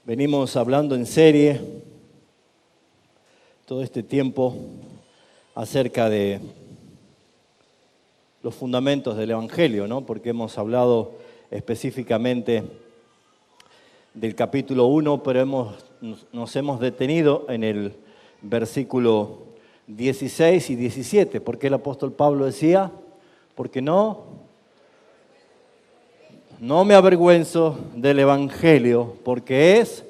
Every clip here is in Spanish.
Venimos hablando en serie todo este tiempo acerca de los fundamentos del Evangelio, ¿no? Porque hemos hablado específicamente del capítulo 1, pero nos hemos detenido en el versículo 16 y 17, porque el apóstol Pablo decía, porque no me avergüenzo del Evangelio, porque es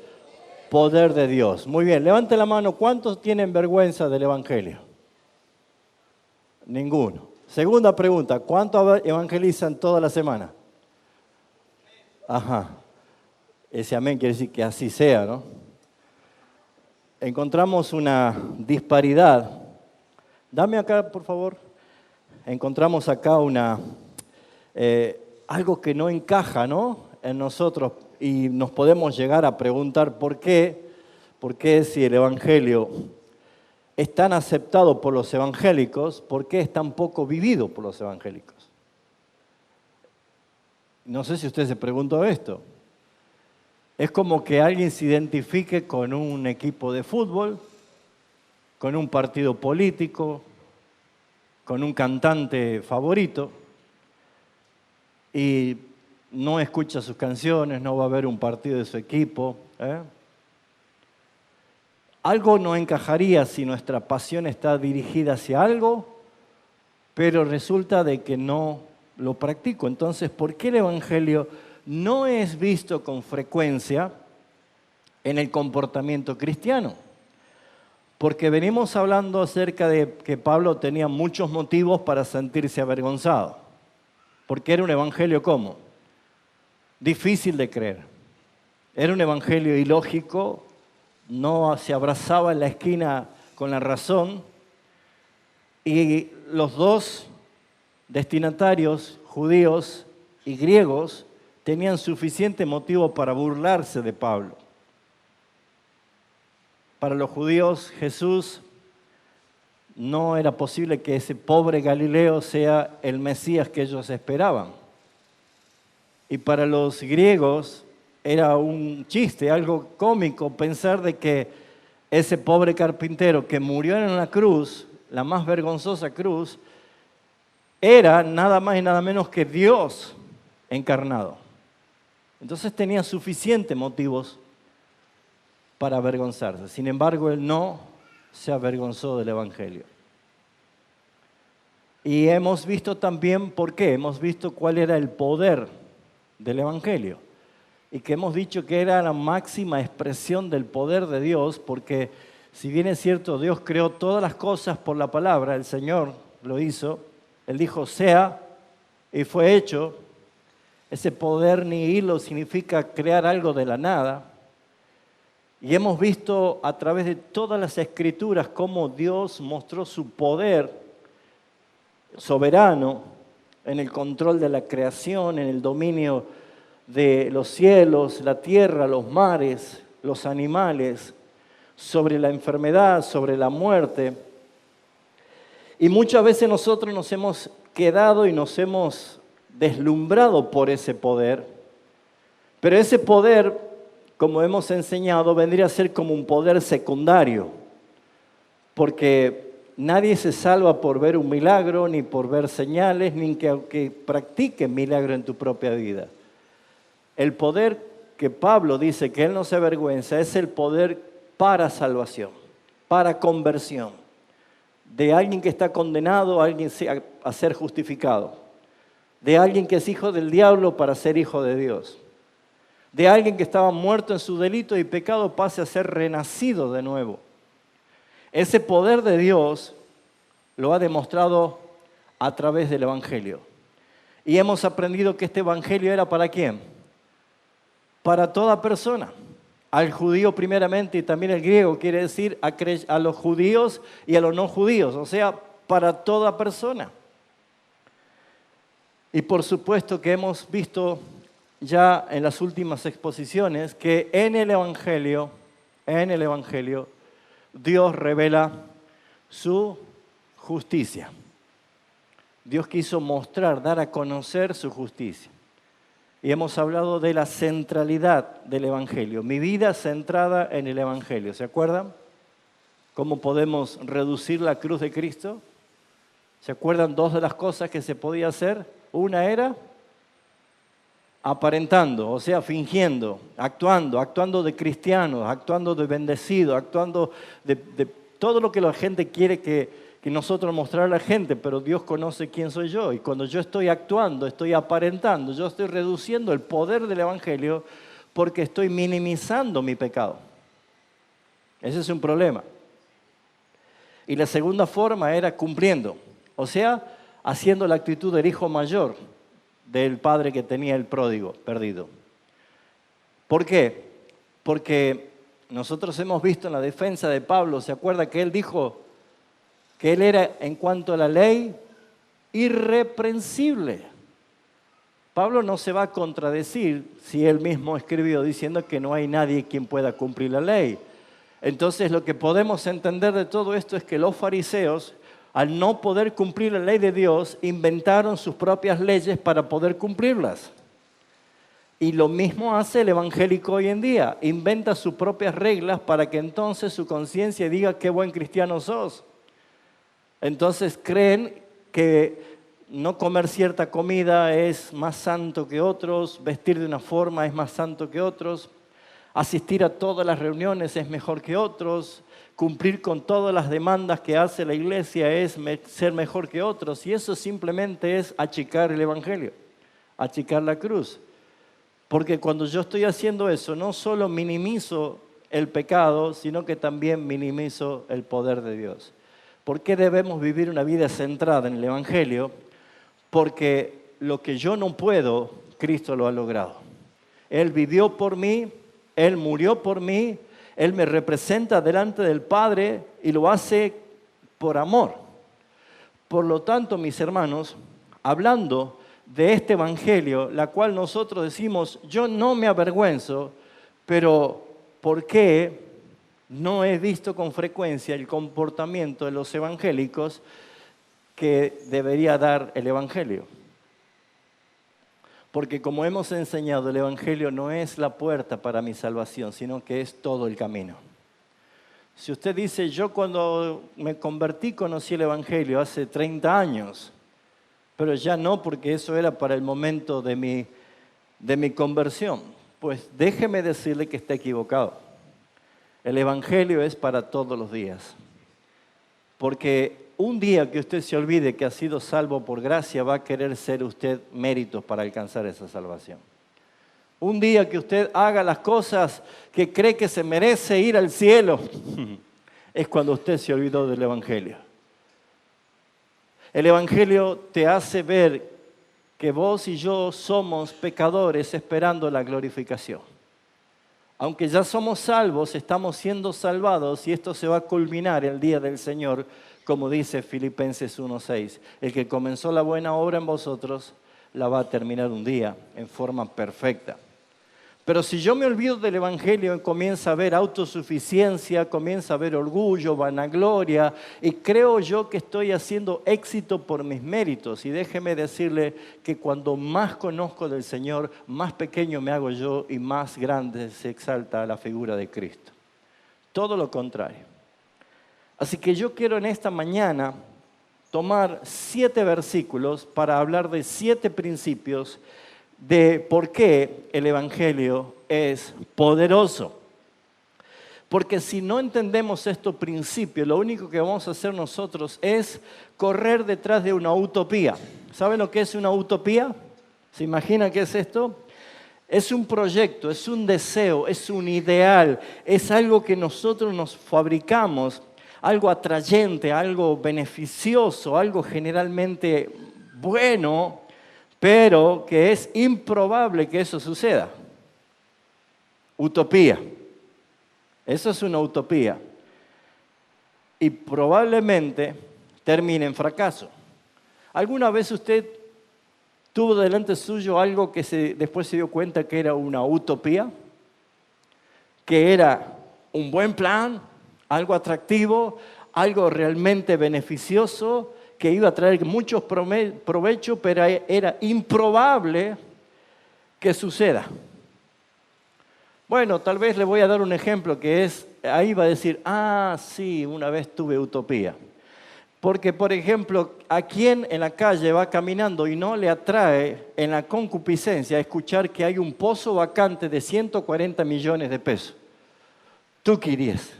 poder de Dios. Muy bien, levante la mano, ¿cuántos tienen vergüenza del Evangelio? Ninguno. Segunda pregunta, ¿cuántos evangelizan toda la semana? Ajá, ese amén quiere decir que así sea, ¿no? Encontramos una disparidad. Dame acá, por favor. Encontramos acá algo que no encaja, ¿no? En nosotros, y nos podemos llegar a preguntar por qué si el Evangelio es tan aceptado por los evangélicos, ¿por qué es tan poco vivido por los evangélicos? No sé si usted se preguntó esto. Es como que alguien se identifique con un equipo de fútbol, con un partido político, con un cantante favorito, y no escucha sus canciones, no va a ver un partido de su equipo. Algo no encajaría si nuestra pasión está dirigida hacia algo, pero resulta de que no lo practico. Entonces, ¿por qué el Evangelio no es visto con frecuencia en el comportamiento cristiano? Porque venimos hablando acerca de que Pablo tenía muchos motivos para sentirse avergonzado. Porque era un evangelio ¿cómo? Difícil de creer. Era un evangelio ilógico, no se abrazaba en la esquina con la razón, y los dos destinatarios, judíos y griegos, tenían suficiente motivo para burlarse de Pablo. Para los judíos, Jesús no era posible que ese pobre Galileo sea el Mesías que ellos esperaban. Y para los griegos era un chiste, algo cómico pensar de que ese pobre carpintero que murió en una cruz, la más vergonzosa cruz, era nada más y nada menos que Dios encarnado. Entonces tenía suficientes motivos para avergonzarse. Sin embargo, él no se avergonzó del Evangelio. Y hemos visto también por qué, hemos visto cuál era el poder del Evangelio. Y que hemos dicho que era la máxima expresión del poder de Dios, porque si bien es cierto, Dios creó todas las cosas por la palabra, el Señor lo hizo, Él dijo sea y fue hecho. Ese poder ni hilo significa crear algo de la nada. Y hemos visto a través de todas las escrituras cómo Dios mostró su poder soberano en el control de la creación, en el dominio de los cielos, la tierra, los mares, los animales, sobre la enfermedad, sobre la muerte. Y muchas veces nosotros nos hemos quedado y nos hemos deslumbrado por ese poder, pero ese poder, como hemos enseñado, vendría a ser como un poder secundario, porque nadie se salva por ver un milagro, ni por ver señales, ni que practique milagro en tu propia vida. El poder que Pablo dice que él no se avergüenza es el poder para salvación, para conversión, de alguien que está condenado a ser justificado, de alguien que es hijo del diablo para ser hijo de Dios, de alguien que estaba muerto en su delito y pecado pase a ser renacido de nuevo. Ese poder de Dios lo ha demostrado a través del Evangelio. Y hemos aprendido que este Evangelio era ¿para quién? Para toda persona. Al judío primeramente y también el griego, quiere decir a los judíos y a los no judíos, o sea, para toda persona. Y por supuesto que hemos visto ya en las últimas exposiciones que en el Evangelio, Dios revela su justicia. Dios quiso mostrar, dar a conocer su justicia. y hemos hablado de la centralidad del Evangelio. Mi vida centrada en el Evangelio. ¿Se acuerdan? ¿Cómo podemos reducir la cruz de Cristo? ¿Se acuerdan dos de las cosas que se podía hacer? Una era aparentando, o sea, fingiendo, actuando de cristiano, actuando de bendecido, actuando de todo lo que la gente quiere que nosotros mostrar a la gente, pero Dios conoce quién soy yo. Y cuando yo estoy actuando, estoy aparentando, yo estoy reduciendo el poder del Evangelio porque estoy minimizando mi pecado. Ese es un problema. Y la segunda forma era cumpliendo, o sea, haciendo la actitud del hijo mayor del padre que tenía el pródigo perdido. ¿Por qué? Porque nosotros hemos visto en la defensa de Pablo, ¿se acuerda que él dijo que él era, en cuanto a la ley, irreprensible? Pablo no se va a contradecir si él mismo escribió diciendo que no hay nadie quien pueda cumplir la ley. Entonces lo que podemos entender de todo esto es que los fariseos, al no poder cumplir la ley de Dios, inventaron sus propias leyes para poder cumplirlas. Y lo mismo hace el evangélico hoy en día, inventa sus propias reglas para que entonces su conciencia diga qué buen cristiano sos. Entonces creen que no comer cierta comida es más santo que otros, vestir de una forma es más santo que otros, asistir a todas las reuniones es mejor que otros, cumplir con todas las demandas que hace la iglesia es ser mejor que otros. Y eso simplemente es achicar el evangelio, achicar la cruz. Porque cuando yo estoy haciendo eso, no solo minimizo el pecado, sino que también minimizo el poder de Dios. ¿Por qué debemos vivir una vida centrada en el evangelio? Porque lo que yo no puedo, Cristo lo ha logrado. Él vivió por mí, Él murió por mí, Él me representa delante del Padre y lo hace por amor. Por lo tanto, mis hermanos, hablando de este evangelio, la cual nosotros decimos, yo no me avergüenzo, pero ¿por qué no he visto con frecuencia el comportamiento de los evangélicos que debería dar el evangelio? Porque como hemos enseñado, el evangelio no es la puerta para mi salvación, sino que es todo el camino. Si usted dice, yo cuando me convertí conocí el evangelio hace 30 años, pero ya no, porque eso era para el momento de mi conversión, pues déjeme decirle que está equivocado. El evangelio es para todos los días. Porque un día que usted se olvide que ha sido salvo por gracia, va a querer ser usted méritos para alcanzar esa salvación. Un día que usted haga las cosas que cree que se merece ir al cielo, es cuando usted se olvidó del evangelio. El evangelio te hace ver que vos y yo somos pecadores esperando la glorificación. Aunque ya somos salvos, estamos siendo salvados y esto se va a culminar el día del Señor, como dice Filipenses 1:6. El que comenzó la buena obra en vosotros, la va a terminar un día en forma perfecta. Pero si yo me olvido del evangelio, comienza a haber autosuficiencia, comienza a haber orgullo, vanagloria, y creo yo que estoy haciendo éxito por mis méritos. Y déjeme decirle que cuando más conozco del Señor, más pequeño me hago yo y más grande se exalta la figura de Cristo. Todo lo contrario. Así que yo quiero en esta mañana tomar 7 versículos para hablar de 7 principios de por qué el evangelio es poderoso. Porque si no entendemos estos principios, lo único que vamos a hacer nosotros es correr detrás de una utopía. ¿Saben lo que es una utopía? ¿Se imaginan qué es esto? Es un proyecto, es un deseo, es un ideal, es algo que nosotros nos fabricamos, algo atrayente, algo beneficioso, algo generalmente bueno, pero que es improbable que eso suceda. Utopía. Eso es una utopía. Y probablemente termine en fracaso. ¿Alguna vez usted tuvo delante suyo algo que después se dio cuenta que era una utopía? Que era un buen plan, algo atractivo, algo realmente beneficioso, que iba a traer muchos provechos, pero era improbable que suceda. Bueno, tal vez le voy a dar un ejemplo que es, ahí va a decir, sí, una vez tuve utopía. Porque, por ejemplo, ¿a quién en la calle va caminando y no le atrae en la concupiscencia escuchar que hay un pozo vacante de 140 millones de pesos? ¿Tú qué irías?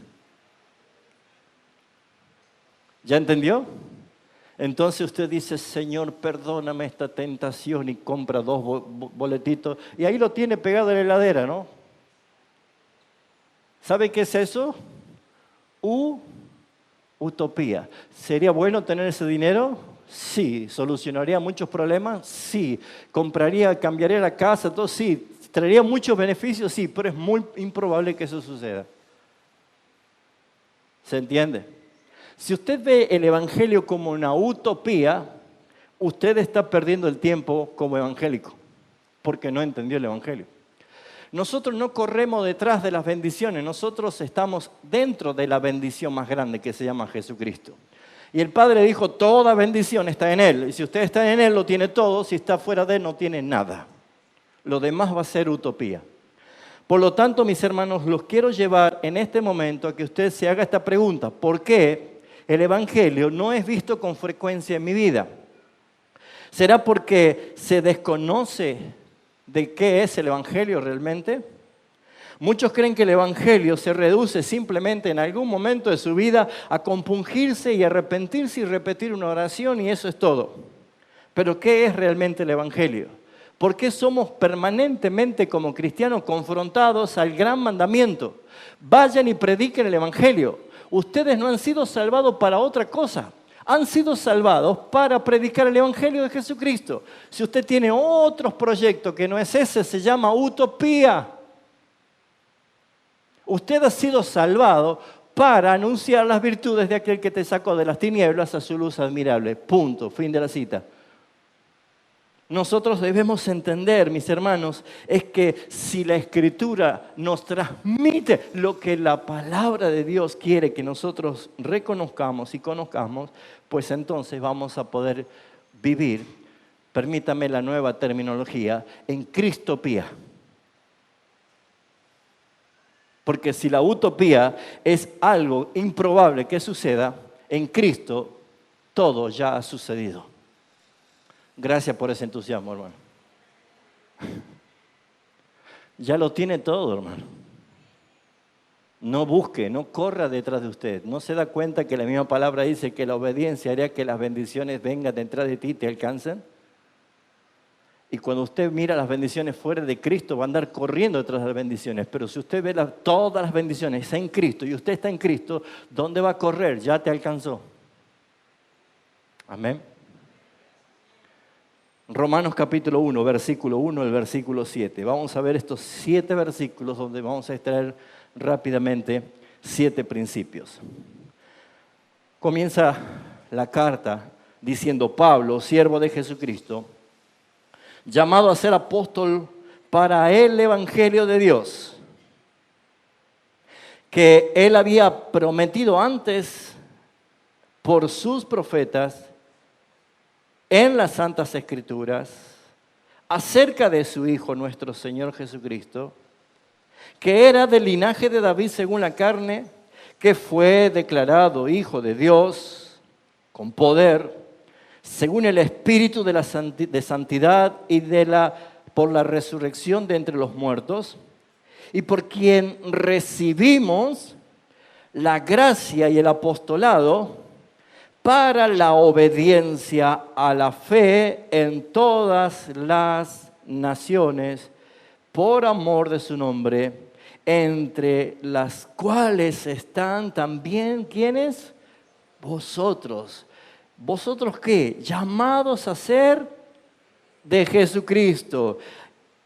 ¿Ya entendió? Entonces usted dice, Señor, perdóname esta tentación, y compra 2 boletitos y ahí lo tiene pegado en la heladera, ¿no? ¿Sabe qué es eso? Utopía. ¿Sería bueno tener ese dinero? Sí. ¿Solucionaría muchos problemas? Sí. ¿Cambiaría la casa? Todo, sí. ¿Traería muchos beneficios? Sí, pero es muy improbable que eso suceda. ¿Se entiende? Si usted ve el Evangelio como una utopía, usted está perdiendo el tiempo como evangélico, porque no entendió el Evangelio. Nosotros no corremos detrás de las bendiciones, nosotros estamos dentro de la bendición más grande que se llama Jesucristo. Y el Padre dijo, toda bendición está en Él. Y si usted está en Él, lo tiene todo. Si está fuera de Él, no tiene nada. Lo demás va a ser utopía. Por lo tanto, mis hermanos, los quiero llevar en este momento a que usted se haga esta pregunta. ¿Por qué el Evangelio no es visto con frecuencia en mi vida? ¿Será porque se desconoce de qué es el Evangelio realmente? Muchos creen que el Evangelio se reduce simplemente en algún momento de su vida a compungirse y arrepentirse y repetir una oración y eso es todo. Pero ¿qué es realmente el Evangelio? ¿Por qué somos permanentemente como cristianos confrontados al gran mandamiento? Vayan y prediquen el Evangelio. Ustedes no han sido salvados para otra cosa. Han sido salvados para predicar el Evangelio de Jesucristo. Si usted tiene otros proyectos que no es ese, se llama utopía. Usted ha sido salvado para anunciar las virtudes de aquel que te sacó de las tinieblas a su luz admirable. Punto. Fin de la cita. Nosotros debemos entender, mis hermanos, es que si la Escritura nos transmite lo que la palabra de Dios quiere que nosotros reconozcamos y conozcamos, pues entonces vamos a poder vivir, permítame la nueva terminología, en cristopía. Porque si la utopía es algo improbable que suceda, en Cristo todo ya ha sucedido. Gracias por ese entusiasmo, hermano. Ya lo tiene todo, hermano. No busque, no corra detrás de usted. ¿No se da cuenta que la misma palabra dice que la obediencia haría que las bendiciones vengan detrás de ti y te alcancen? Y cuando usted mira las bendiciones fuera de Cristo, va a andar corriendo detrás de las bendiciones. Pero si usted ve todas las bendiciones en Cristo y usted está en Cristo, ¿dónde va a correr? Ya te alcanzó. Amén. Romanos capítulo 1, versículo 1 al versículo 7. Vamos a ver estos 7 versículos donde vamos a extraer rápidamente 7 principios. Comienza la carta diciendo: Pablo, siervo de Jesucristo, llamado a ser apóstol para el Evangelio de Dios, que él había prometido antes por sus profetas en las Santas Escrituras, acerca de su Hijo nuestro Señor Jesucristo, que era del linaje de David según la carne, que fue declarado Hijo de Dios con poder, según el Espíritu de santidad y por la resurrección de entre los muertos, y por quien recibimos la gracia y el apostolado para la obediencia a la fe en todas las naciones, por amor de su nombre, entre las cuales están también, ¿quiénes? Vosotros. ¿Vosotros qué? Llamados a ser de Jesucristo.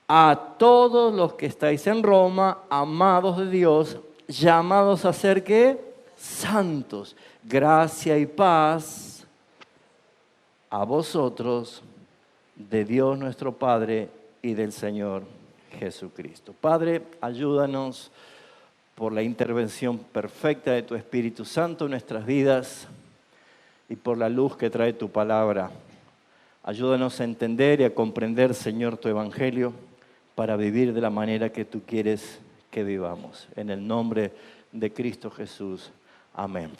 A todos los que estáis en Roma, amados de Dios, llamados a ser ¿qué? Santos. Gracia y paz a vosotros, de Dios nuestro Padre y del Señor Jesucristo. Padre, ayúdanos por la intervención perfecta de tu Espíritu Santo en nuestras vidas y por la luz que trae tu palabra. Ayúdanos a entender y a comprender, Señor, tu Evangelio, para vivir de la manera que tú quieres que vivamos. En el nombre de Cristo Jesús. Amén.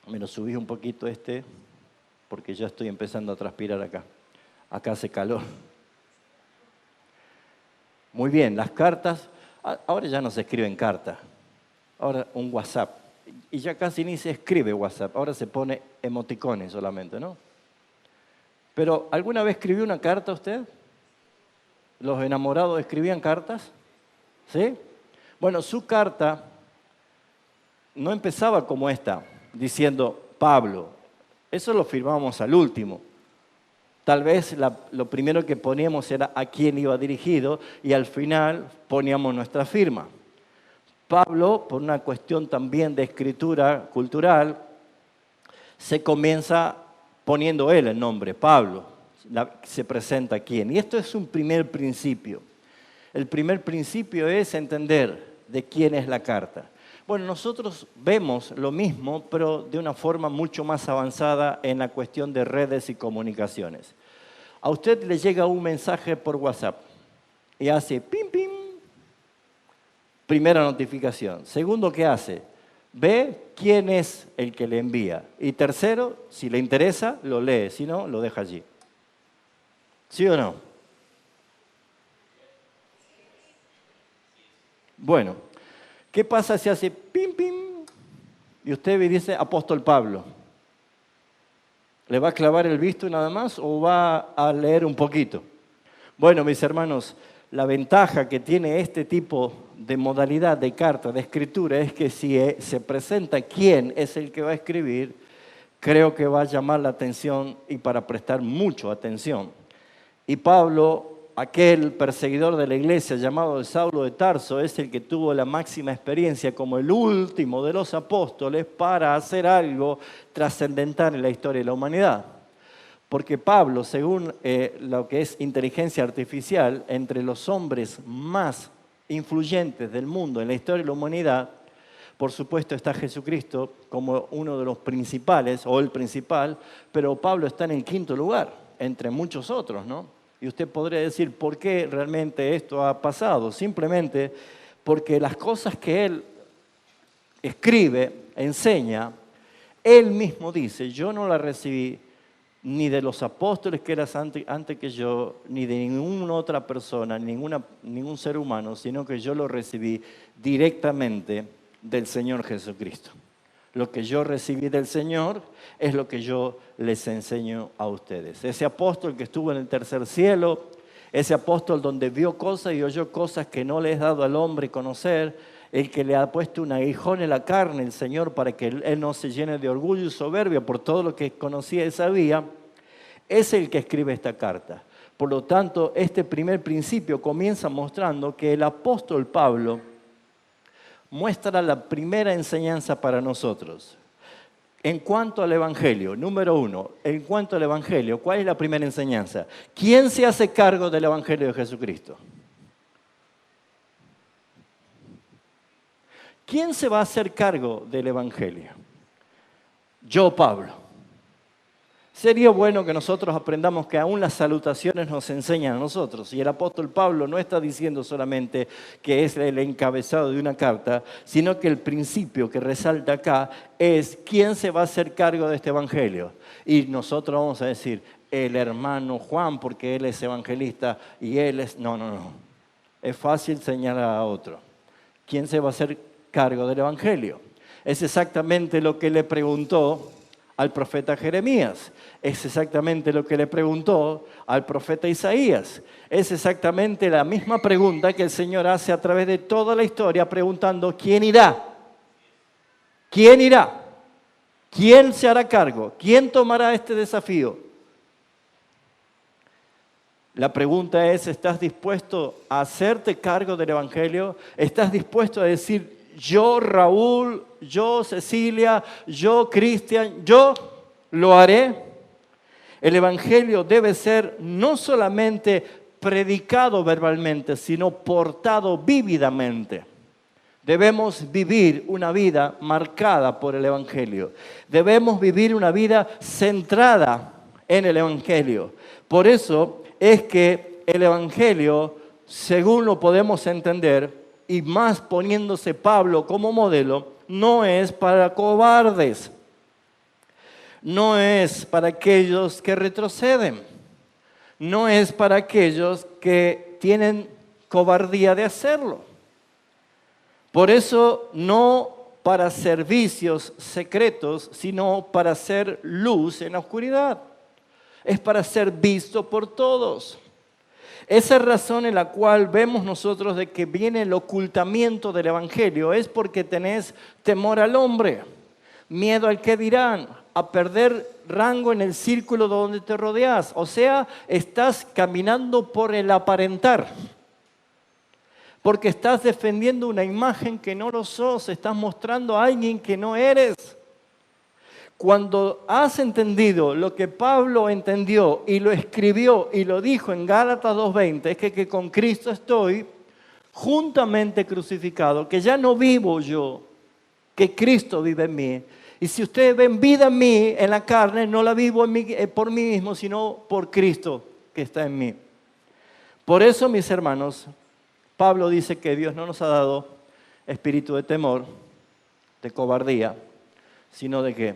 Me lo subí un poquito porque ya estoy empezando a transpirar acá. Acá hace calor. Muy bien, las cartas. Ahora ya no se escriben cartas. Ahora un WhatsApp. Y ya casi ni se escribe WhatsApp. Ahora se pone emoticones solamente, ¿no? Pero, ¿alguna vez escribió una carta usted? ¿Los enamorados escribían cartas? ¿Sí? Bueno, su carta no empezaba como esta, diciendo Pablo. Eso lo firmábamos al último. Tal vez lo primero que poníamos era a quién iba dirigido y al final poníamos nuestra firma. Pablo, por una cuestión también de escritura cultural, se comienza poniendo él el nombre, Pablo. Se presenta quién. Y esto es un primer principio. El primer principio es entender de quién es la carta. Bueno, nosotros vemos lo mismo, pero de una forma mucho más avanzada en la cuestión de redes y comunicaciones. A usted le llega un mensaje por WhatsApp y hace pim, pim. Primera notificación. Segundo, ¿qué hace? Ve quién es el que le envía. Y tercero, si le interesa, lo lee. Si no, lo deja allí. ¿Sí o no? Bueno, ¿qué pasa si hace pim, pim? Y usted dice apóstol Pablo. ¿Le va a clavar el visto nada más o va a leer un poquito? Bueno, mis hermanos, la ventaja que tiene este tipo de modalidad de carta, de escritura, es que si se presenta quién es el que va a escribir, creo que va a llamar la atención y para prestar mucho atención. Y Pablo, aquel perseguidor de la iglesia llamado Saulo de Tarso, es el que tuvo la máxima experiencia como el último de los apóstoles para hacer algo trascendental en la historia de la humanidad. Porque Pablo, según lo que es inteligencia artificial, entre los hombres más influyentes del mundo en la historia de la humanidad, por supuesto está Jesucristo como uno de los principales, o el principal, pero Pablo está en el quinto lugar, entre muchos otros, ¿no? Y usted podría decir, ¿por qué realmente esto ha pasado? Simplemente porque las cosas que él escribe, enseña, él mismo dice, yo no las recibí ni de los apóstoles que eras antes que yo, ni de ninguna otra persona, ningún ser humano, sino que yo lo recibí directamente del Señor Jesucristo. Lo que yo recibí del Señor es lo que yo les enseño a ustedes. Ese apóstol que estuvo en el tercer cielo, ese apóstol donde vio cosas y oyó cosas que no le es dado al hombre conocer, el que le ha puesto un aguijón en la carne, el Señor, para que él no se llene de orgullo y soberbia por todo lo que conocía y sabía, es el que escribe esta carta. Por lo tanto, este primer principio comienza mostrando que el apóstol Pablo muestra la primera enseñanza para nosotros. En cuanto al Evangelio, número 1, en cuanto al Evangelio, ¿cuál es la primera enseñanza? ¿Quién se hace cargo del Evangelio de Jesucristo? ¿Quién se va a hacer cargo del Evangelio? Yo, Pablo. Sería bueno que nosotros aprendamos que aún las salutaciones nos enseñan a nosotros. Y el apóstol Pablo no está diciendo solamente que es el encabezado de una carta, sino que el principio que resalta acá es quién se va a hacer cargo de este evangelio. Y nosotros vamos a decir, el hermano Juan, porque él es evangelista y él es... No. Es fácil señalar a otro. ¿Quién se va a hacer cargo del evangelio? Es exactamente lo que le preguntó al profeta Jeremías. Es exactamente lo que le preguntó al profeta Isaías. Es exactamente la misma pregunta que el Señor hace a través de toda la historia, preguntando, ¿quién irá? ¿Quién irá? ¿Quién se hará cargo? ¿Quién tomará este desafío? La pregunta es, ¿estás dispuesto a hacerte cargo del Evangelio? ¿Estás dispuesto a decir, yo Raúl, yo Cecilia, yo Cristian, yo lo haré? El Evangelio debe ser no solamente predicado verbalmente, sino portado vívidamente. Debemos vivir una vida marcada por el Evangelio. Debemos vivir una vida centrada en el Evangelio. Por eso es que el Evangelio según lo podemos entender, y más poniéndose Pablo como modelo, no es para cobardes, no es para aquellos que retroceden, no es para aquellos que tienen cobardía de hacerlo. Por eso no para servicios secretos, sino para ser luz en la oscuridad. Es para ser visto por todos. Esa razón en la cual vemos nosotros de que viene el ocultamiento del Evangelio es porque tenés temor al hombre, miedo al que dirán, a perder rango en el círculo donde te rodeas. O sea, estás caminando por el aparentar. Porque estás defendiendo una imagen que no lo sos, estás mostrando a alguien que no eres. Cuando has entendido lo que Pablo entendió y lo escribió y lo dijo en Gálatas 2:20, es que con Cristo estoy juntamente crucificado, que ya no vivo yo, que Cristo vive en mí. Y si ustedes ven vida en mí, en la carne, no la vivo por mí mismo, sino por Cristo que está en mí. Por eso, mis hermanos, Pablo dice que Dios no nos ha dado espíritu de temor, de cobardía, sino de ¿qué?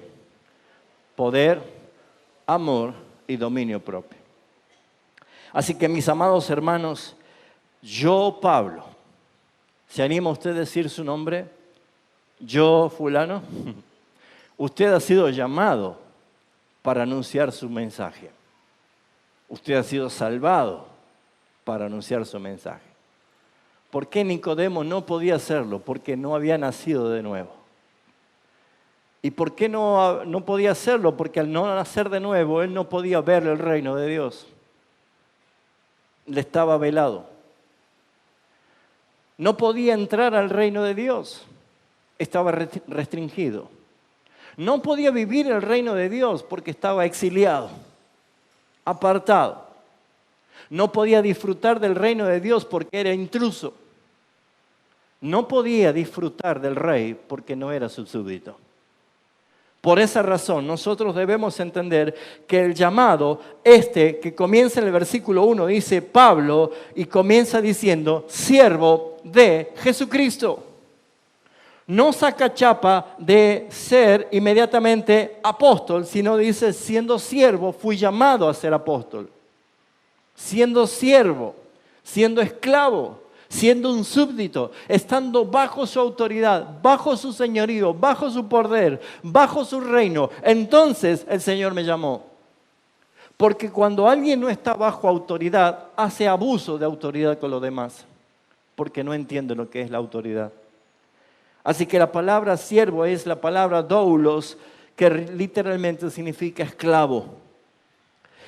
Poder, amor y dominio propio. Así que, mis amados hermanos, yo, Pablo, ¿se anima usted a decir su nombre? Yo, fulano. Usted ha sido llamado para anunciar su mensaje. Usted ha sido salvado para anunciar su mensaje. ¿Por qué Nicodemo no podía hacerlo? Porque no había nacido de nuevo. ¿Y por qué no podía hacerlo? Porque al no nacer de nuevo, él no podía ver el reino de Dios. Le estaba velado. No podía entrar al reino de Dios. Estaba restringido. No podía vivir el reino de Dios porque estaba exiliado, apartado. No podía disfrutar del reino de Dios porque era intruso. No podía disfrutar del rey porque no era su súbdito. Por esa razón, nosotros debemos entender que el llamado, que comienza en el versículo 1, dice Pablo, y comienza diciendo, siervo de Jesucristo. No saca chapa de ser inmediatamente apóstol, sino dice, siendo siervo, fui llamado a ser apóstol. Siendo siervo, siendo esclavo, siendo un súbdito, estando bajo su autoridad, bajo su señorío, bajo su poder, bajo su reino. Entonces el Señor me llamó. Porque cuando alguien no está bajo autoridad, hace abuso de autoridad con los demás, porque no entiende lo que es la autoridad. Así que la palabra siervo es la palabra doulos, que literalmente significa esclavo.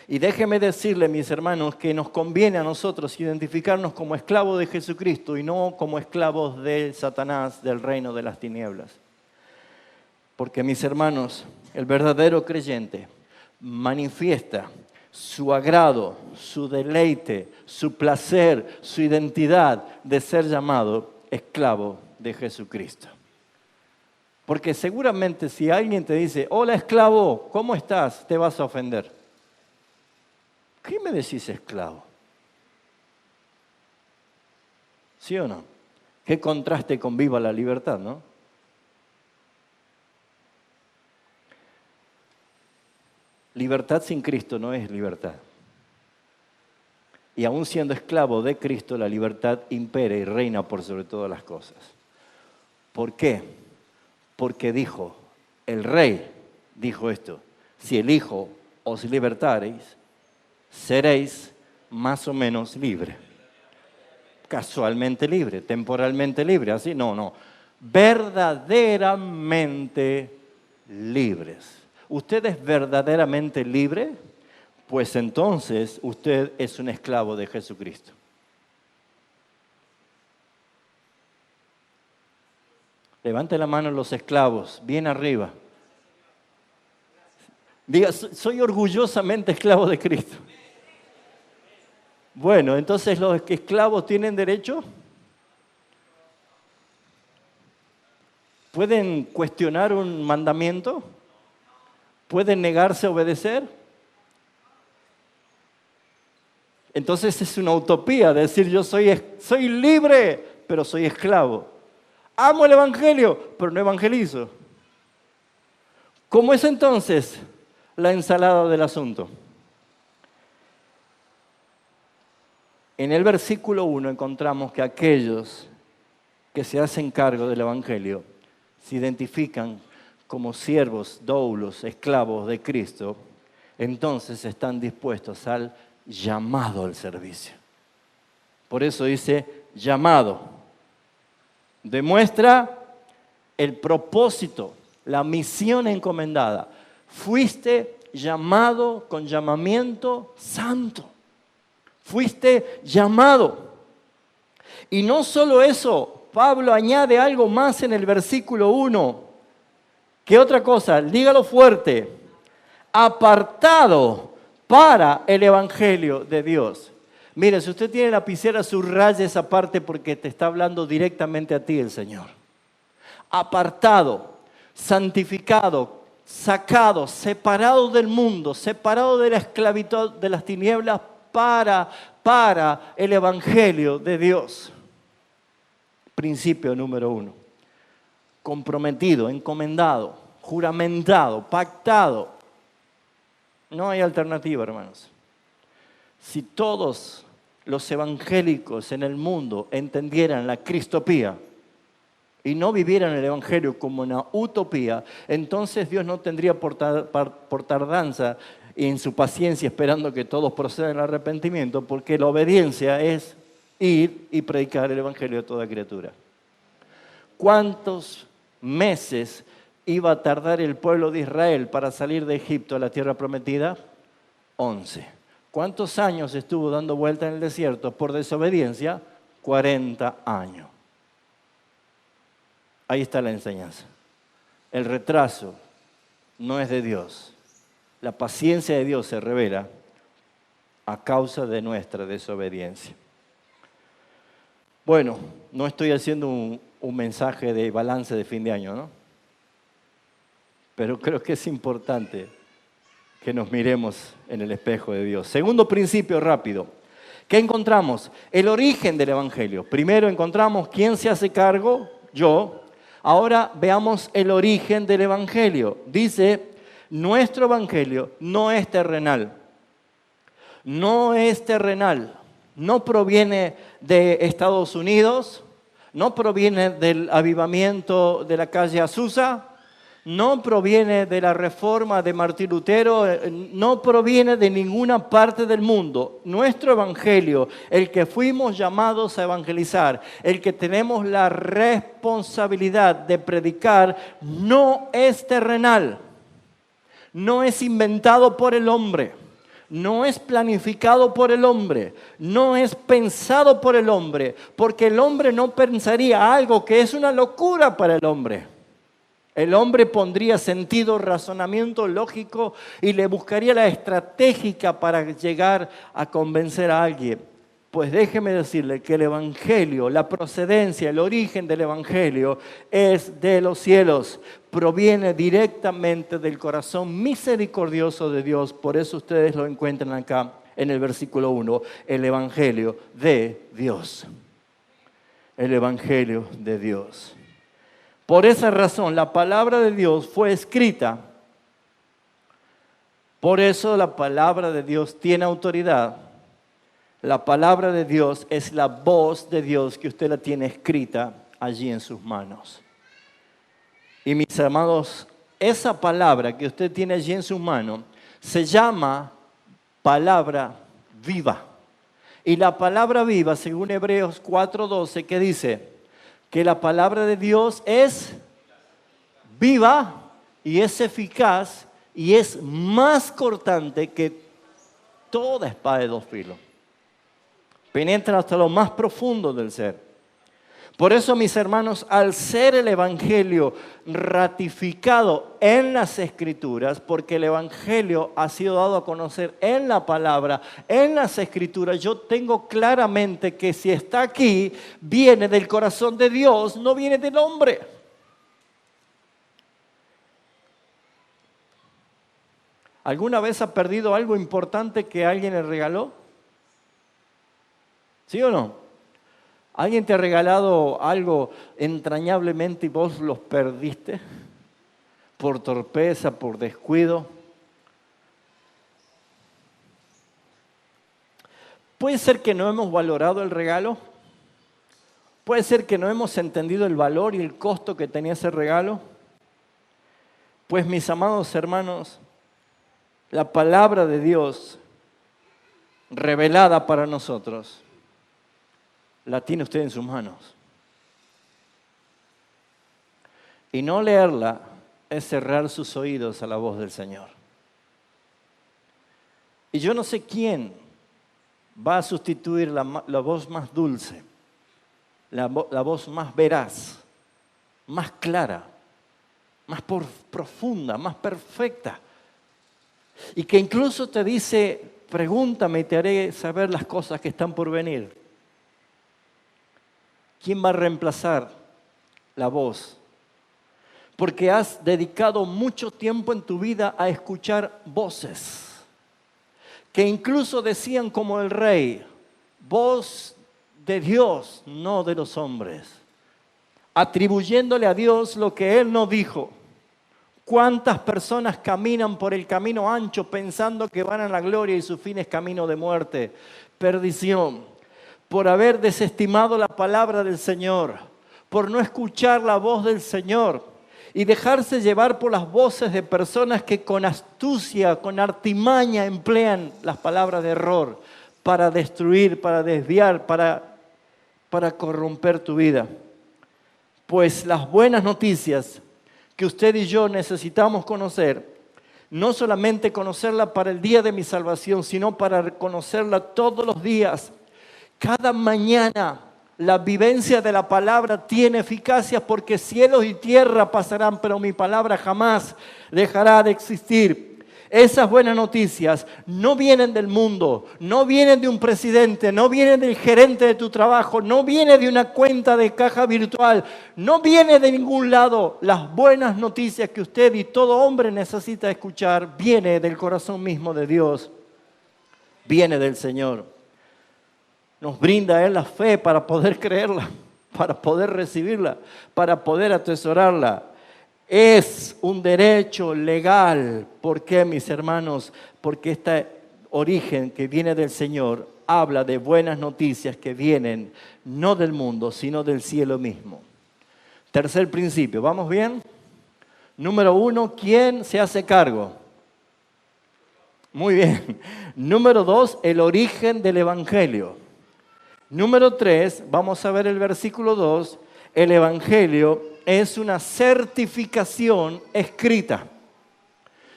Y déjeme decirle, mis hermanos, que nos conviene a nosotros identificarnos como esclavos de Jesucristo y no como esclavos de Satanás, del reino de las tinieblas. Porque, mis hermanos, el verdadero creyente manifiesta su agrado, su deleite, su placer, su identidad de ser llamado esclavo de Jesucristo. Porque seguramente si alguien te dice, hola esclavo, ¿cómo estás? Te vas a ofender. ¿Qué me decís esclavo? ¿Sí o no? Qué contraste con viva la libertad, ¿no? Libertad sin Cristo no es libertad. Y aún siendo esclavo de Cristo, la libertad impera y reina por sobre todas las cosas. ¿Por qué? Porque dijo, el rey dijo esto, si el Hijo os libertareis, seréis más o menos libres. Casualmente libre, temporalmente libre, así no. Verdaderamente libres. ¿Usted es verdaderamente libre? Pues entonces usted es un esclavo de Jesucristo. Levante la mano los esclavos, bien arriba. Diga, soy orgullosamente esclavo de Cristo. Bueno, entonces los esclavos tienen derecho. ¿Pueden cuestionar un mandamiento? ¿Pueden negarse a obedecer? Entonces es una utopía decir yo soy libre, pero soy esclavo. Amo el Evangelio, pero no evangelizo. ¿Cómo es entonces la ensalada del asunto? En el versículo 1 encontramos que aquellos que se hacen cargo del Evangelio se identifican como siervos, doulos, esclavos de Cristo, entonces están dispuestos al llamado al servicio. Por eso dice llamado. Demuestra el propósito, la misión encomendada. Fuiste llamado con llamamiento santo. Fuiste llamado. Y no solo eso, Pablo añade algo más en el versículo 1. ¿Qué otra cosa? Dígalo fuerte. Apartado para el Evangelio de Dios. Mire, si usted tiene lapicera, subraya esa parte porque te está hablando directamente a ti el Señor. Apartado, santificado, sacado, separado del mundo, separado de la esclavitud de las tinieblas para el Evangelio de Dios. Principio número 1. Comprometido, encomendado, juramentado, pactado. No hay alternativa, hermanos. Si todos los evangélicos en el mundo entendieran la cristopía y no vivieran el evangelio como una utopía, entonces Dios no tendría por tardanza y en su paciencia esperando que todos procedan al arrepentimiento, porque la obediencia es ir y predicar el evangelio a toda criatura. ¿Cuántos meses iba a tardar el pueblo de Israel para salir de Egipto a la tierra prometida? 11. ¿Cuántos años estuvo dando vuelta en el desierto por desobediencia? 40 años. Ahí está la enseñanza. El retraso no es de Dios. La paciencia de Dios se revela a causa de nuestra desobediencia. Bueno, no estoy haciendo un mensaje de balance de fin de año, ¿no? Pero creo que es importante que nos miremos en el espejo de Dios. Segundo principio rápido. ¿Qué encontramos? El origen del Evangelio. Primero encontramos quién se hace cargo, yo. Ahora veamos el origen del Evangelio. Dice, nuestro Evangelio no es terrenal. No es terrenal. No proviene de Estados Unidos. No proviene del avivamiento de la calle Azusa. No proviene de la reforma de Martín Lutero, no proviene de ninguna parte del mundo. Nuestro evangelio, el que fuimos llamados a evangelizar, el que tenemos la responsabilidad de predicar, no es terrenal, no es inventado por el hombre, no es planificado por el hombre, no es pensado por el hombre, porque el hombre no pensaría algo que es una locura para el hombre. El hombre pondría sentido, razonamiento lógico y le buscaría la estratégica para llegar a convencer a alguien. Pues déjeme decirle que el Evangelio, la procedencia, el origen del Evangelio es de los cielos. Proviene directamente del corazón misericordioso de Dios. Por eso ustedes lo encuentran acá en el versículo 1. El Evangelio de Dios. El Evangelio de Dios. Por esa razón, la palabra de Dios fue escrita. Por eso la palabra de Dios tiene autoridad. La palabra de Dios es la voz de Dios que usted la tiene escrita allí en sus manos. Y mis amados, esa palabra que usted tiene allí en sus manos se llama palabra viva. Y la palabra viva, según Hebreos 4:12, ¿qué dice? Que la palabra de Dios es viva y es eficaz y es más cortante que toda espada de dos filos. Penetra hasta lo más profundo del ser. Por eso, mis hermanos, al ser el Evangelio ratificado en las Escrituras, porque el Evangelio ha sido dado a conocer en la palabra, en las Escrituras, yo tengo claramente que si está aquí, viene del corazón de Dios, no viene del hombre. ¿Alguna vez ha perdido algo importante que alguien le regaló? ¿Sí o no? ¿Alguien te ha regalado algo entrañablemente y vos los perdiste? Por torpeza, por descuido. Puede ser que no hemos valorado el regalo. Puede ser que no hemos entendido el valor y el costo que tenía ese regalo. Pues mis amados hermanos, la palabra de Dios revelada para nosotros, la tiene usted en sus manos. Y no leerla es cerrar sus oídos a la voz del Señor. Y yo no sé quién va a sustituir la voz más dulce, la voz más veraz, más clara, más profunda, más perfecta. Y que incluso te dice, pregúntame y te haré saber las cosas que están por venir. ¿Quién va a reemplazar la voz? Porque has dedicado mucho tiempo en tu vida a escuchar voces que incluso decían como el rey, voz de Dios, no de los hombres, atribuyéndole a Dios lo que Él no dijo. ¿Cuántas personas caminan por el camino ancho pensando que van a la gloria y su fin es camino de muerte, perdición, por haber desestimado la palabra del Señor, por no escuchar la voz del Señor y dejarse llevar por las voces de personas que con astucia, con artimaña emplean las palabras de error para destruir, para desviar, para corromper tu vida? Pues las buenas noticias que usted y yo necesitamos conocer, no solamente conocerla para el día de mi salvación, sino para conocerla todos los días, cada mañana. La vivencia de la palabra tiene eficacia porque cielos y tierra pasarán, pero mi palabra jamás dejará de existir. Esas buenas noticias no vienen del mundo, no vienen de un presidente, no vienen del gerente de tu trabajo, no vienen de una cuenta de caja virtual, no vienen de ningún lado. Las buenas noticias que usted y todo hombre necesita escuchar viene del corazón mismo de Dios, viene del Señor. Nos brinda a Él la fe para poder creerla, para poder recibirla, para poder atesorarla. Es un derecho legal. ¿Por qué, mis hermanos? Porque este origen que viene del Señor habla de buenas noticias que vienen no del mundo, sino del cielo mismo. Tercer principio, ¿vamos bien? Número 1, ¿quién se hace cargo? Muy bien. Número 2, el origen del Evangelio. Número 3, vamos a ver el versículo 2, el Evangelio es una certificación escrita.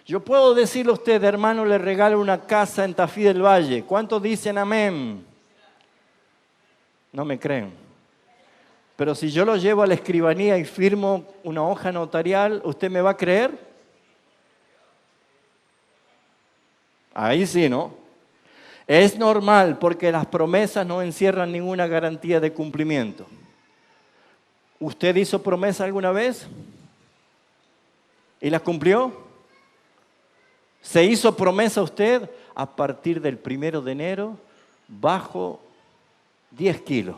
Yo puedo decirle a usted, hermano, le regalo una casa en Tafí del Valle. ¿Cuántos dicen amén? No me creen. Pero si yo lo llevo a la escribanía y firmo una hoja notarial, ¿usted me va a creer? Ahí sí, ¿no? Es normal porque las promesas no encierran ninguna garantía de cumplimiento. ¿Usted hizo promesa alguna vez? ¿Y las cumplió? ¿Se hizo promesa usted? A partir del 1 de enero, bajo 10 kilos.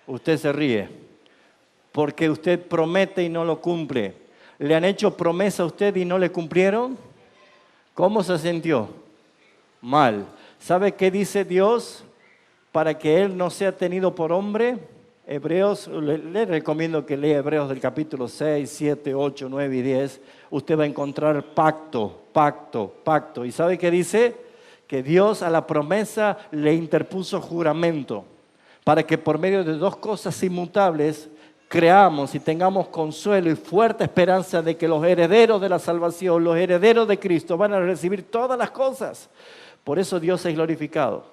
Usted se ríe porque usted promete y no lo cumple. ¿Le han hecho promesa a usted y no le cumplieron? ¿Cómo se sintió? Mal. ¿Sabe qué dice Dios para que Él no sea tenido por hombre? Hebreos, le recomiendo que lea Hebreos del capítulo 6, 7, 8, 9 y 10. Usted va a encontrar pacto. ¿Y sabe qué dice? Que Dios a la promesa le interpuso juramento para que por medio de dos cosas inmutables creamos y tengamos consuelo y fuerte esperanza de que los herederos de la salvación, los herederos de Cristo van a recibir todas las cosas. Por eso Dios es glorificado.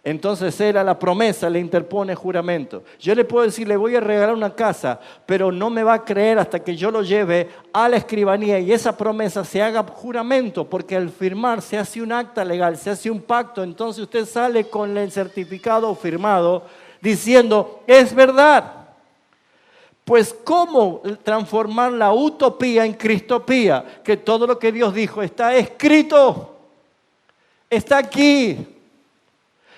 Entonces Él a la promesa le interpone juramento. Yo le puedo decir, le voy a regalar una casa, pero no me va a creer hasta que yo lo lleve a la escribanía y esa promesa se haga juramento, porque al firmar se hace un acta legal, se hace un pacto. Entonces usted sale con el certificado firmado diciendo, es verdad. Pues ¿cómo transformar la utopía en cristopía? Que todo lo que Dios dijo está escrito. Está aquí.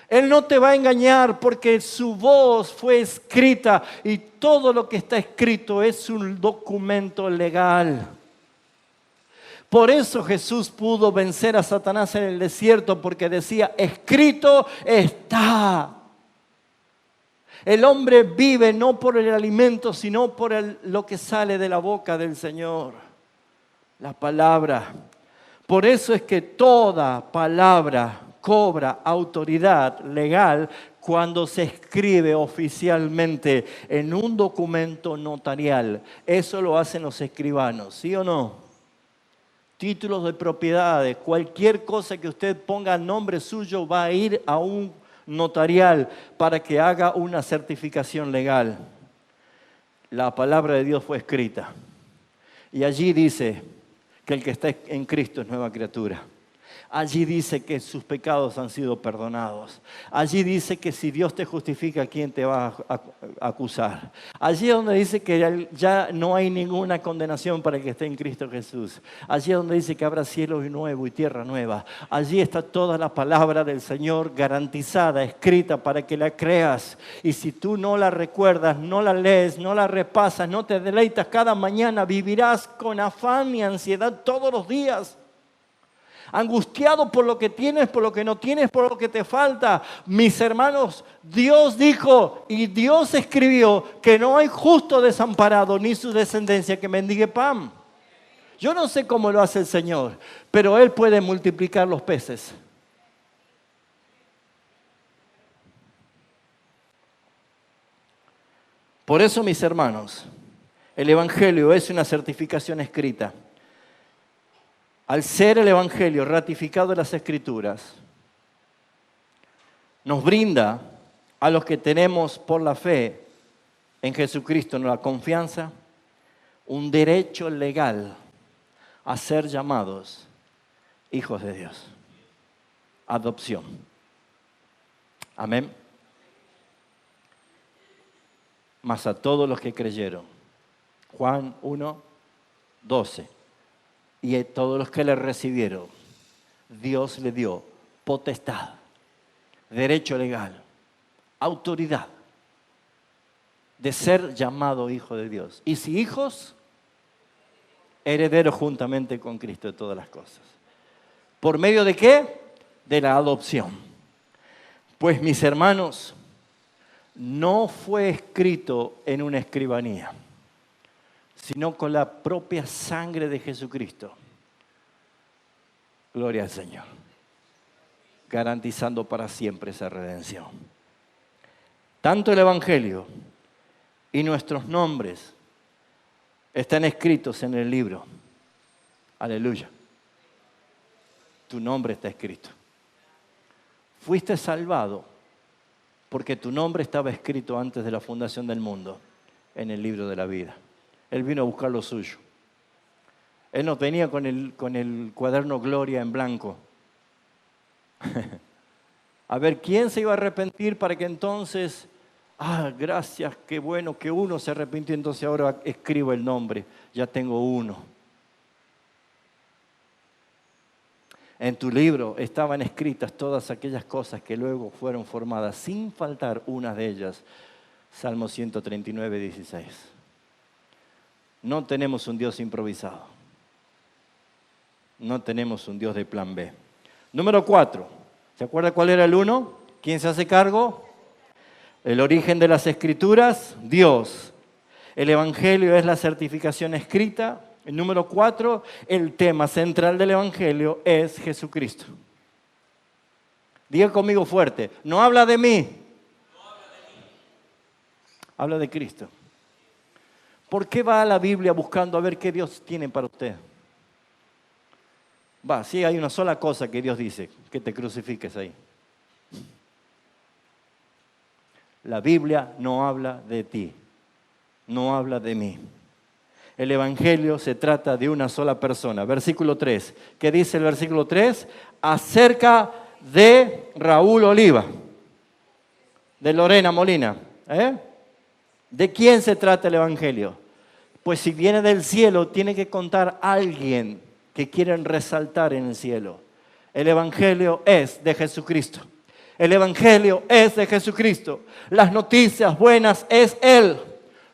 Él no te va a engañar porque su voz fue escrita y todo lo que está escrito es un documento legal. Por eso Jesús pudo vencer a Satanás en el desierto, porque decía, escrito está. El hombre vive no por el alimento, sino por lo que sale de la boca del Señor, la palabra. Por eso es que toda palabra cobra autoridad legal cuando se escribe oficialmente en un documento notarial. Eso lo hacen los escribanos, ¿sí o no? Títulos de propiedades, cualquier cosa que usted ponga a nombre suyo va a ir a un notarial para que haga una certificación legal. La palabra de Dios fue escrita y allí dice que el que está en Cristo es nueva criatura. Allí dice que sus pecados han sido perdonados. Allí dice que si Dios te justifica, ¿quién te va a acusar? Allí es donde dice que ya no hay ninguna condenación para el que esté en Cristo Jesús. Allí es donde dice que habrá cielo nuevo y tierra nueva. Allí está toda la palabra del Señor garantizada, escrita para que la creas. Y si tú no la recuerdas, no la lees, no la repasas, no te deleitas cada mañana, vivirás con afán y ansiedad todos los días. Angustiado por lo que tienes, por lo que no tienes, por lo que te falta. Mis hermanos, Dios dijo y Dios escribió que no hay justo desamparado ni su descendencia que mendigue pan. Yo no sé cómo lo hace el Señor, pero Él puede multiplicar los peces. Por eso, mis hermanos, el Evangelio es una certificación escrita. Al ser el Evangelio ratificado en las Escrituras, nos brinda a los que tenemos por la fe en Jesucristo, la confianza, un derecho legal a ser llamados hijos de Dios. Adopción. Amén. Mas a todos los que creyeron. Juan 1:12. Y a todos los que le recibieron, Dios le dio potestad, derecho legal, autoridad de ser llamado hijo de Dios. Y si hijos, herederos juntamente con Cristo de todas las cosas. ¿Por medio de qué? De la adopción. Pues mis hermanos, no fue escrito en una escribanía, sino con la propia sangre de Jesucristo. Gloria al Señor. Garantizando para siempre esa redención. Tanto el Evangelio y nuestros nombres están escritos en el libro. Aleluya. Tu nombre está escrito. Fuiste salvado porque tu nombre estaba escrito antes de la fundación del mundo en el libro de la vida. Él vino a buscar lo suyo. Él no venía con el cuaderno Gloria en blanco. A ver, ¿quién se iba a arrepentir para que entonces, gracias, qué bueno que uno se arrepintió, entonces ahora escribo el nombre, ya tengo uno. En tu libro estaban escritas todas aquellas cosas que luego fueron formadas, sin faltar una de ellas. Salmo 139:16. No tenemos un Dios improvisado. No tenemos un Dios de plan B. Número 4. ¿Se acuerda cuál era el 1? ¿Quién se hace cargo? El origen de las Escrituras, Dios. El Evangelio es la certificación escrita. El número 4, el tema central del Evangelio es Jesucristo. Diga conmigo fuerte, no habla de mí. Habla de Cristo. ¿Por qué va a la Biblia buscando a ver qué Dios tiene para usted? Sí, hay una sola cosa que Dios dice, que te crucifiques ahí. La Biblia no habla de ti, no habla de mí. El Evangelio se trata de una sola persona. Versículo 3. ¿Qué dice el versículo 3? Acerca de Raúl Oliva, de Lorena Molina. ¿De quién se trata el Evangelio? Pues si viene del cielo, tiene que contar a alguien que quieren resaltar en el cielo. El Evangelio es de Jesucristo. El Evangelio es de Jesucristo. Las noticias buenas es Él,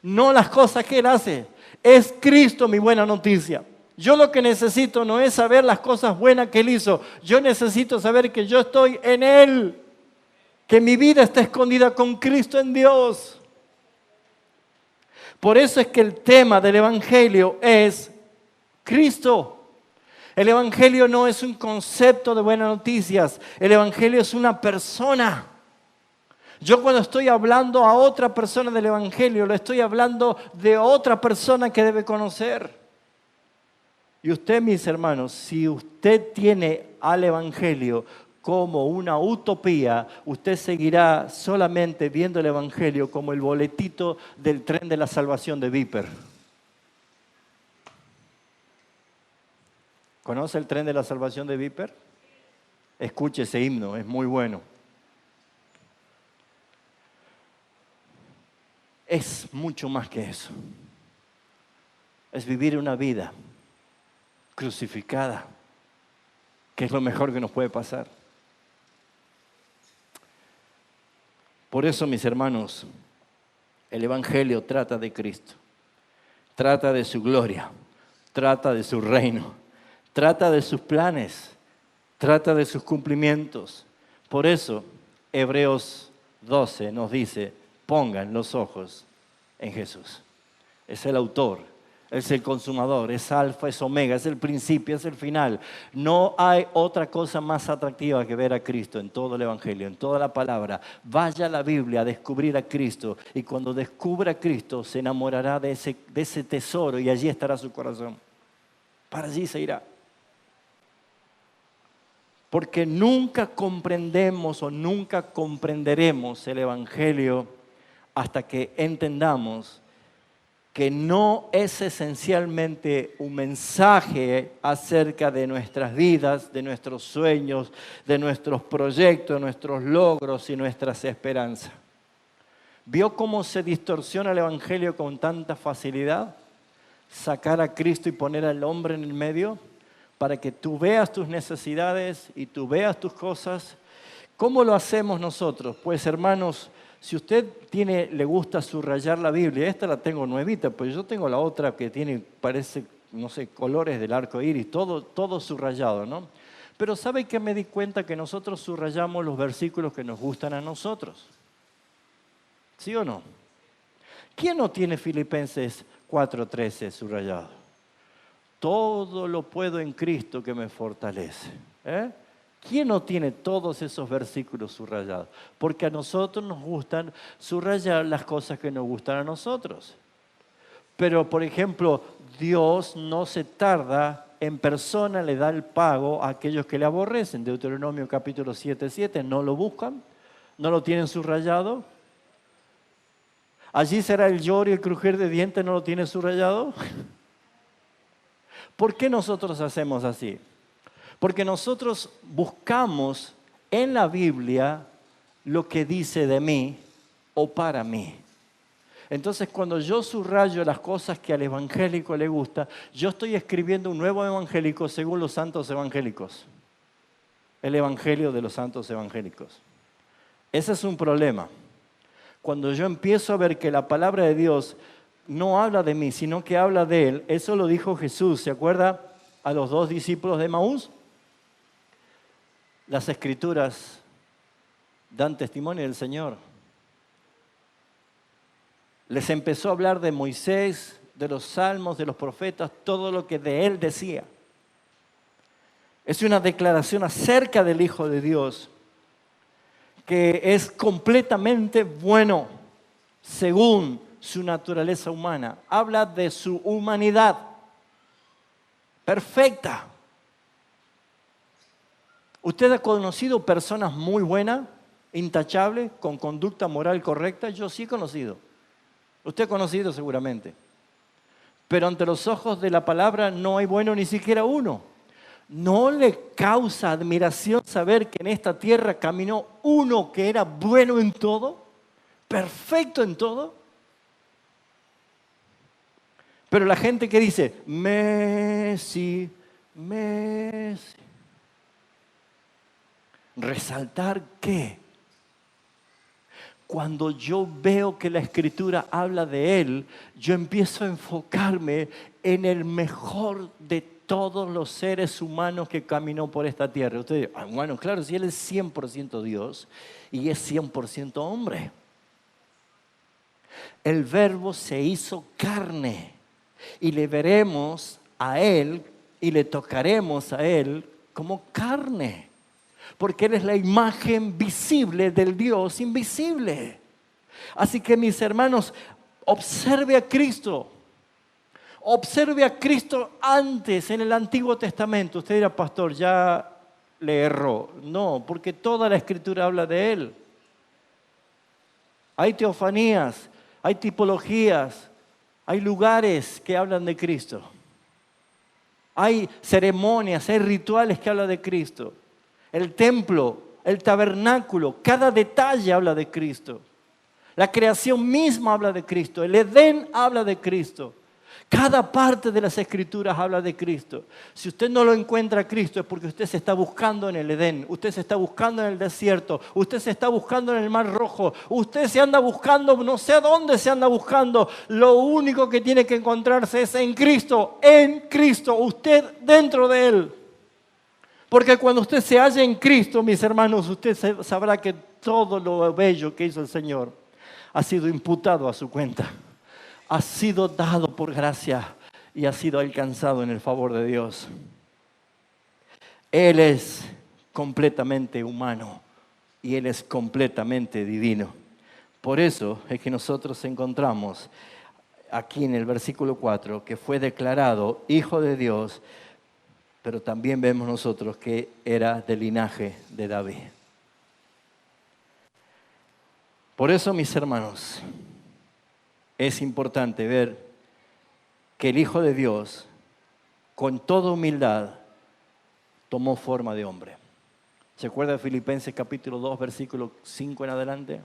no las cosas que Él hace. Es Cristo mi buena noticia. Yo lo que necesito no es saber las cosas buenas que Él hizo. Yo necesito saber que yo estoy en Él, que mi vida está escondida con Cristo en Dios. Por eso es que el tema del Evangelio es Cristo. El Evangelio no es un concepto de buenas noticias. El Evangelio es una persona. Yo cuando estoy hablando a otra persona del Evangelio, le estoy hablando de otra persona que debe conocer. Y usted, mis hermanos, si usted tiene al Evangelio como una utopía, usted seguirá solamente viendo el Evangelio como el boletito del tren de la salvación de Viper. ¿Conoce el tren de la salvación de Viper? Escuche ese himno, es muy bueno. Es mucho más que eso. Es vivir una vida crucificada, que es lo mejor que nos puede pasar. Por eso, mis hermanos, el Evangelio trata de Cristo, trata de su gloria, trata de su reino, trata de sus planes, trata de sus cumplimientos. Por eso, Hebreos 12 nos dice, pongan los ojos en Jesús. Es el autor, es el consumador, es alfa, es omega, es el principio, es el final. No hay otra cosa más atractiva que ver a Cristo en todo el Evangelio, en toda la palabra. Vaya a la Biblia a descubrir a Cristo y cuando descubra a Cristo se enamorará de ese tesoro y allí estará su corazón. Para allí se irá. Porque nunca comprendemos o nunca comprenderemos el Evangelio hasta que entendamos que no es esencialmente un mensaje acerca de nuestras vidas, de nuestros sueños, de nuestros proyectos, nuestros logros y nuestras esperanzas. ¿Vio cómo se distorsiona el Evangelio con tanta facilidad? Sacar a Cristo y poner al hombre en el medio para que tú veas tus necesidades y tú veas tus cosas. ¿Cómo lo hacemos nosotros? Pues hermanos, si usted le gusta subrayar la Biblia, esta la tengo nuevita, pues yo tengo la otra que tiene, parece, no sé, colores del arco iris, todo subrayado, ¿no? Pero ¿sabe qué me di cuenta? Que nosotros subrayamos los versículos que nos gustan a nosotros. ¿Sí o no? ¿Quién no tiene Filipenses 4:13 subrayado? Todo lo puedo en Cristo que me fortalece. ¿Quién no tiene todos esos versículos subrayados? Porque a nosotros nos gustan subrayar las cosas que nos gustan a nosotros. Pero, por ejemplo, Dios no se tarda, en persona le da el pago a aquellos que le aborrecen. Deuteronomio capítulo 7:7, ¿no lo buscan? ¿No lo tienen subrayado? Allí será el lloro y el crujir de dientes, ¿no lo tienen subrayado? ¿Por qué nosotros hacemos así? Porque nosotros buscamos en la Biblia lo que dice de mí o para mí. Entonces, cuando yo subrayo las cosas que al evangélico le gusta, yo estoy escribiendo un nuevo evangélico según los santos evangélicos. El evangelio de los santos evangélicos. Ese es un problema. Cuando yo empiezo a ver que la palabra de Dios no habla de mí, sino que habla de Él, eso lo dijo Jesús. ¿Se acuerda a los 2 discípulos de Emaús? Las Escrituras dan testimonio del Señor. Les empezó a hablar de Moisés, de los salmos, de los profetas, todo lo que de Él decía. Es una declaración acerca del Hijo de Dios, que es completamente bueno, según su naturaleza humana. Habla de su humanidad perfecta. ¿Usted ha conocido personas muy buenas, intachables, con conducta moral correcta? Yo sí he conocido. Usted ha conocido seguramente. Pero ante los ojos de la palabra no hay bueno ni siquiera uno. ¿No le causa admiración saber que en esta tierra caminó uno que era bueno en todo? Perfecto en todo. Pero la gente que dice, Messi, Messi. ¿Resaltar qué? cuando yo veo que la Escritura habla de Él, yo empiezo a enfocarme en el mejor de todos los seres humanos que caminó por esta tierra. Ustedes dicen, bueno, claro, si Él es 100% Dios y es 100% hombre. El Verbo se hizo carne y le veremos a Él y le tocaremos a Él como carne, porque Él es la imagen visible del Dios invisible. Así que, mis hermanos, observe a Cristo. Observe a Cristo antes en el Antiguo Testamento. Usted dirá, pastor, ya le erró. No, porque toda la Escritura habla de Él. Hay teofanías, hay tipologías, hay lugares que hablan de Cristo. Hay ceremonias, hay rituales que hablan de Cristo. El templo, el tabernáculo, cada detalle habla de Cristo. La creación misma habla de Cristo. El Edén habla de Cristo. Cada parte de las Escrituras habla de Cristo. Si usted no lo encuentra a Cristo es porque usted se está buscando en el Edén, usted se está buscando en el desierto, usted se está buscando en el Mar Rojo, usted se anda buscando, no sé a dónde se anda buscando. Lo único que tiene que encontrarse es en Cristo, usted dentro de Él. Porque cuando usted se halla en Cristo, mis hermanos, usted sabrá que todo lo bello que hizo el Señor ha sido imputado a su cuenta. Ha sido dado por gracia y ha sido alcanzado en el favor de Dios. Él es completamente humano y Él es completamente divino. Por eso es que nosotros encontramos aquí en el versículo 4 que fue declarado Hijo de Dios, pero también vemos nosotros que era del linaje de David. Por eso, mis hermanos, es importante ver que el Hijo de Dios, con toda humildad, tomó forma de hombre. ¿Se acuerda de Filipenses capítulo 2, versículo 5 en adelante?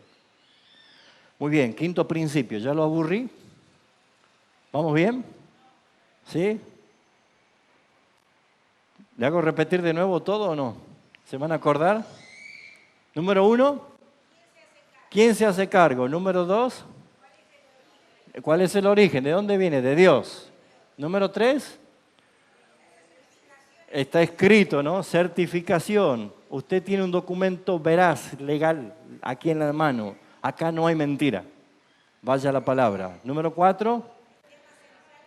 Muy bien, quinto principio, ¿ya lo aburrí? ¿Vamos bien? ¿Sí? ¿Le hago repetir de nuevo todo o no? ¿Se van a acordar? Número 1, ¿quién se hace cargo? Número 2, ¿cuál es el origen? ¿De dónde viene? De Dios. Número 3, está escrito, ¿no? Certificación. Usted tiene un documento veraz, legal, aquí en la mano. Acá no hay mentira. Vaya la palabra. Número 4,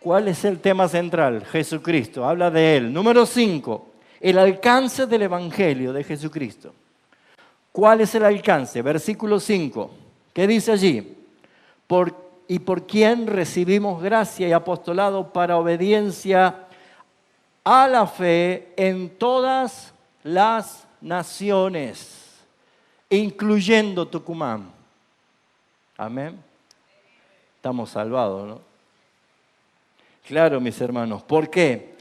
¿cuál es el tema central? Jesucristo, habla de Él. Número 5, el alcance del Evangelio de Jesucristo. ¿Cuál es el alcance? Versículo 5. ¿Qué dice allí? Y por quien recibimos gracia y apostolado para obediencia a la fe en todas las naciones, incluyendo Tucumán. Amén. Estamos salvados, ¿no? Claro, mis hermanos. ¿Por qué?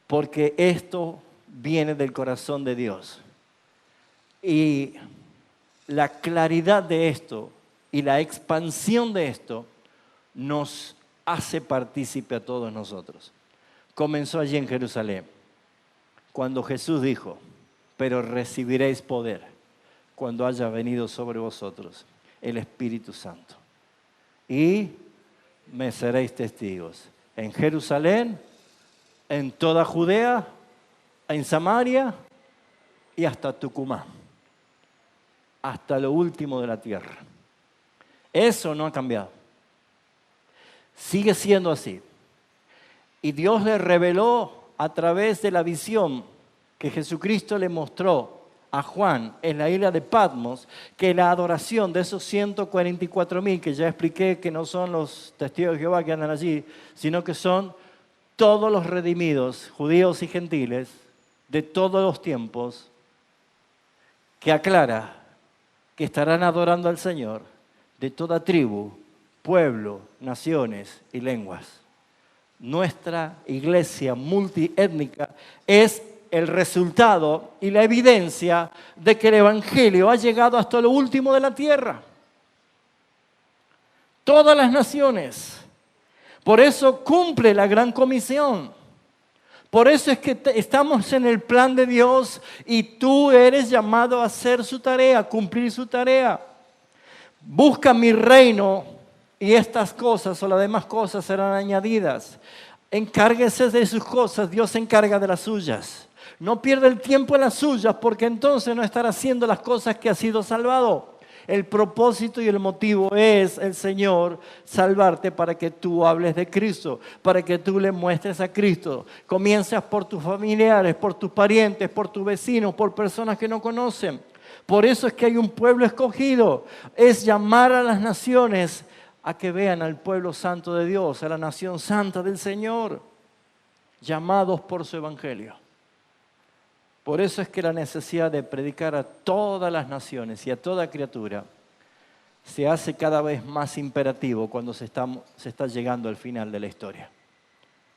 Porque esto viene del corazón de Dios. Y la claridad de esto y la expansión de esto nos hace partícipe a todos nosotros. Comenzó allí en Jerusalén, cuando Jesús dijo, pero recibiréis poder cuando haya venido sobre vosotros el Espíritu Santo. Y me seréis testigos en Jerusalén, en toda Judea, en Samaria y hasta Tucumán, hasta lo último de la tierra. Eso no ha cambiado. Sigue siendo así. Y Dios le reveló a través de la visión que Jesucristo le mostró a Juan en la isla de Patmos, que la adoración de esos 144,000, que ya expliqué que no son los testigos de Jehová que andan allí, sino que son todos los redimidos, judíos y gentiles, de todos los tiempos, que aclara que estarán adorando al Señor de toda tribu, pueblo, naciones y lenguas. Nuestra iglesia multiétnica es el resultado y la evidencia de que el Evangelio ha llegado hasta lo último de la tierra. Todas las naciones. Por eso cumple la gran comisión. Por eso es que estamos en el plan de Dios y tú eres llamado a hacer su tarea, cumplir su tarea. Busca mi reino y estas cosas o las demás cosas serán añadidas. Encárguese de sus cosas, Dios se encarga de las suyas. No pierda el tiempo en las suyas porque entonces no estará haciendo las cosas que ha sido salvado. El propósito y el motivo es el Señor salvarte para que tú hables de Cristo, para que tú le muestres a Cristo. Comienzas por tus familiares, por tus parientes, por tus vecinos, por personas que no conocen. Por eso es que hay un pueblo escogido. Es llamar a las naciones a que vean al pueblo santo de Dios, a la nación santa del Señor, llamados por su evangelio. Por eso es que la necesidad de predicar a todas las naciones y a toda criatura se hace cada vez más imperativo cuando se está llegando al final de la historia.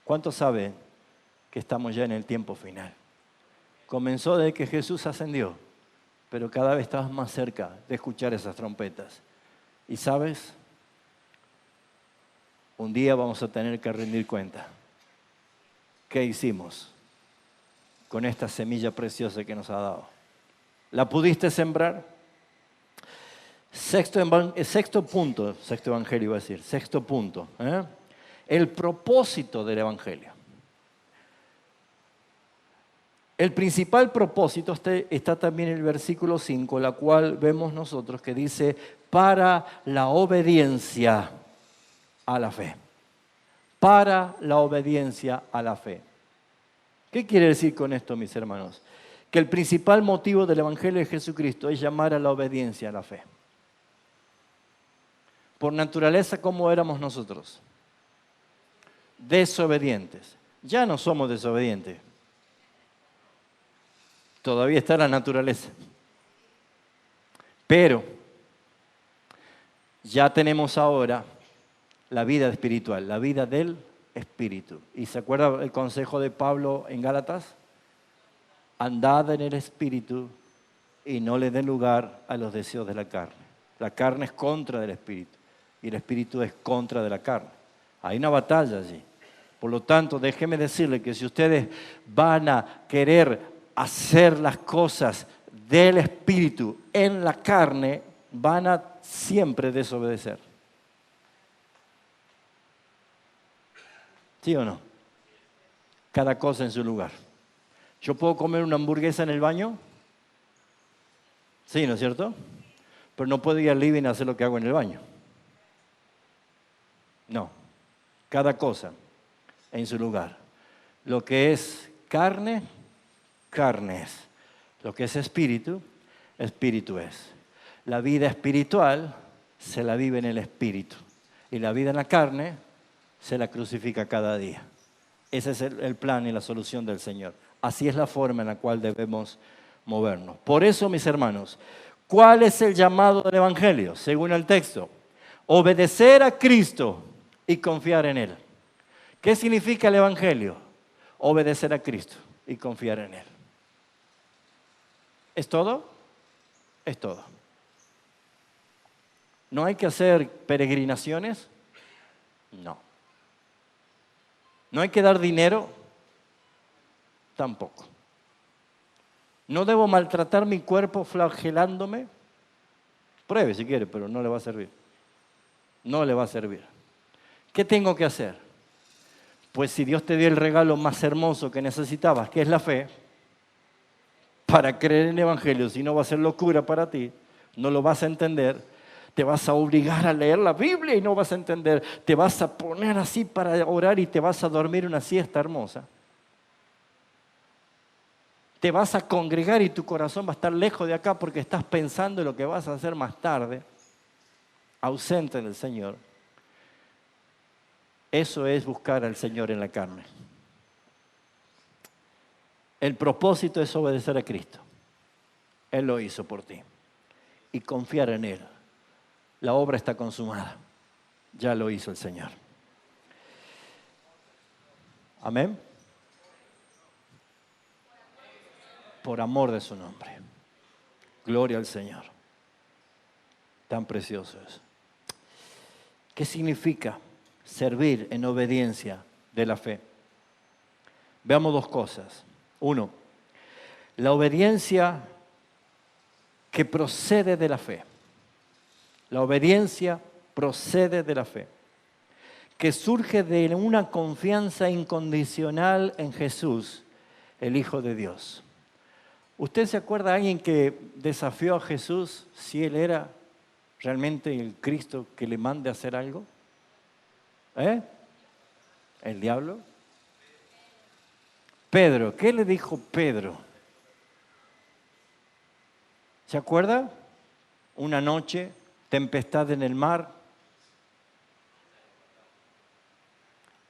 ¿Cuántos saben que estamos ya en el tiempo final? Comenzó desde que Jesús ascendió, pero cada vez estamos más cerca de escuchar esas trompetas. Y ¿sabes? Un día vamos a tener que rendir cuenta. ¿Qué hicimos con esta semilla preciosa que nos ha dado? ¿La pudiste sembrar? Sexto punto. El propósito del evangelio. El principal propósito está también en el versículo 5, la cual vemos nosotros que dice, para la obediencia a la fe. Para la obediencia a la fe. ¿Qué quiere decir con esto, mis hermanos? Que el principal motivo del Evangelio de Jesucristo es llamar a la obediencia a la fe. Por naturaleza, ¿cómo éramos nosotros? Desobedientes. Ya no somos desobedientes. Todavía está la naturaleza. Pero ya tenemos ahora la vida espiritual, la vida del Espíritu. ¿Y se acuerda el consejo de Pablo en Gálatas? Andad en el Espíritu y no le den lugar a los deseos de la carne. La carne es contra del Espíritu y el Espíritu es contra de la carne. Hay una batalla allí. Por lo tanto, déjeme decirle que si ustedes van a querer hacer las cosas del Espíritu en la carne, van a siempre desobedecer. ¿Sí o no? Cada cosa en su lugar. ¿Yo puedo comer una hamburguesa en el baño? Sí, ¿no es cierto? Pero no puedo ir al living a hacer lo que hago en el baño. No. Cada cosa en su lugar. Lo que es carne, carne es. Lo que es espíritu, espíritu es. La vida espiritual se la vive en el espíritu. Y la vida en la carne se la crucifica cada día. Ese es el plan y la solución del Señor. Así es la forma en la cual debemos movernos. Por eso, mis hermanos, ¿cuál es el llamado del Evangelio? Según el texto, obedecer a Cristo y confiar en Él. ¿Qué significa el Evangelio? Obedecer a Cristo y confiar en Él. ¿Es todo? Es todo. ¿No hay que hacer peregrinaciones? No. ¿No hay que dar dinero? Tampoco. ¿No debo maltratar mi cuerpo flagelándome? Pruebe si quiere, pero no le va a servir. No le va a servir. ¿Qué tengo que hacer? Pues si Dios te dio el regalo más hermoso que necesitabas, que es la fe, para creer en el Evangelio, si no va a ser locura para ti, no lo vas a entender, te vas a obligar a leer la Biblia y no vas a entender, te vas a poner así para orar y te vas a dormir una siesta hermosa. Te vas a congregar y tu corazón va a estar lejos de acá porque estás pensando en lo que vas a hacer más tarde, ausente del Señor. Eso es buscar al Señor en la carne. El propósito es obedecer a Cristo. Él lo hizo por ti. Y confiar en Él. La obra está consumada. Ya lo hizo el Señor. Amén. Por amor de su nombre. Gloria al Señor. Tan precioso es. ¿Qué significa servir en obediencia de la fe? Veamos dos cosas. Uno, la obediencia que procede de la fe. La obediencia procede de la fe, que surge de una confianza incondicional en Jesús, el Hijo de Dios. ¿Usted se acuerda de alguien que desafió a Jesús si Él era realmente el Cristo que le mande a hacer algo? ¿El diablo? Pedro, ¿qué le dijo Pedro? ¿Se acuerda? Una noche, tempestad en el mar,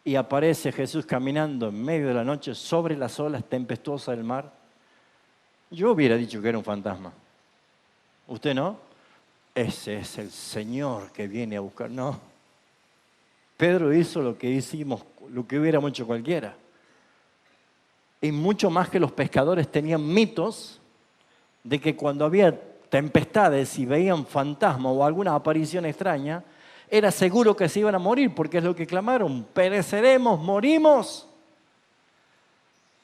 y aparece Jesús caminando en medio de la noche sobre las olas tempestuosas del mar. Yo hubiera dicho que era un fantasma. ¿Usted no? Ese es el Señor que viene a buscar. No. Pedro hizo lo que hicimos, lo que hubiéramos hecho cualquiera. Y mucho más que los pescadores tenían mitos de que cuando había tempestades y veían fantasmas o alguna aparición extraña, era seguro que se iban a morir, porque es lo que clamaron: pereceremos, morimos.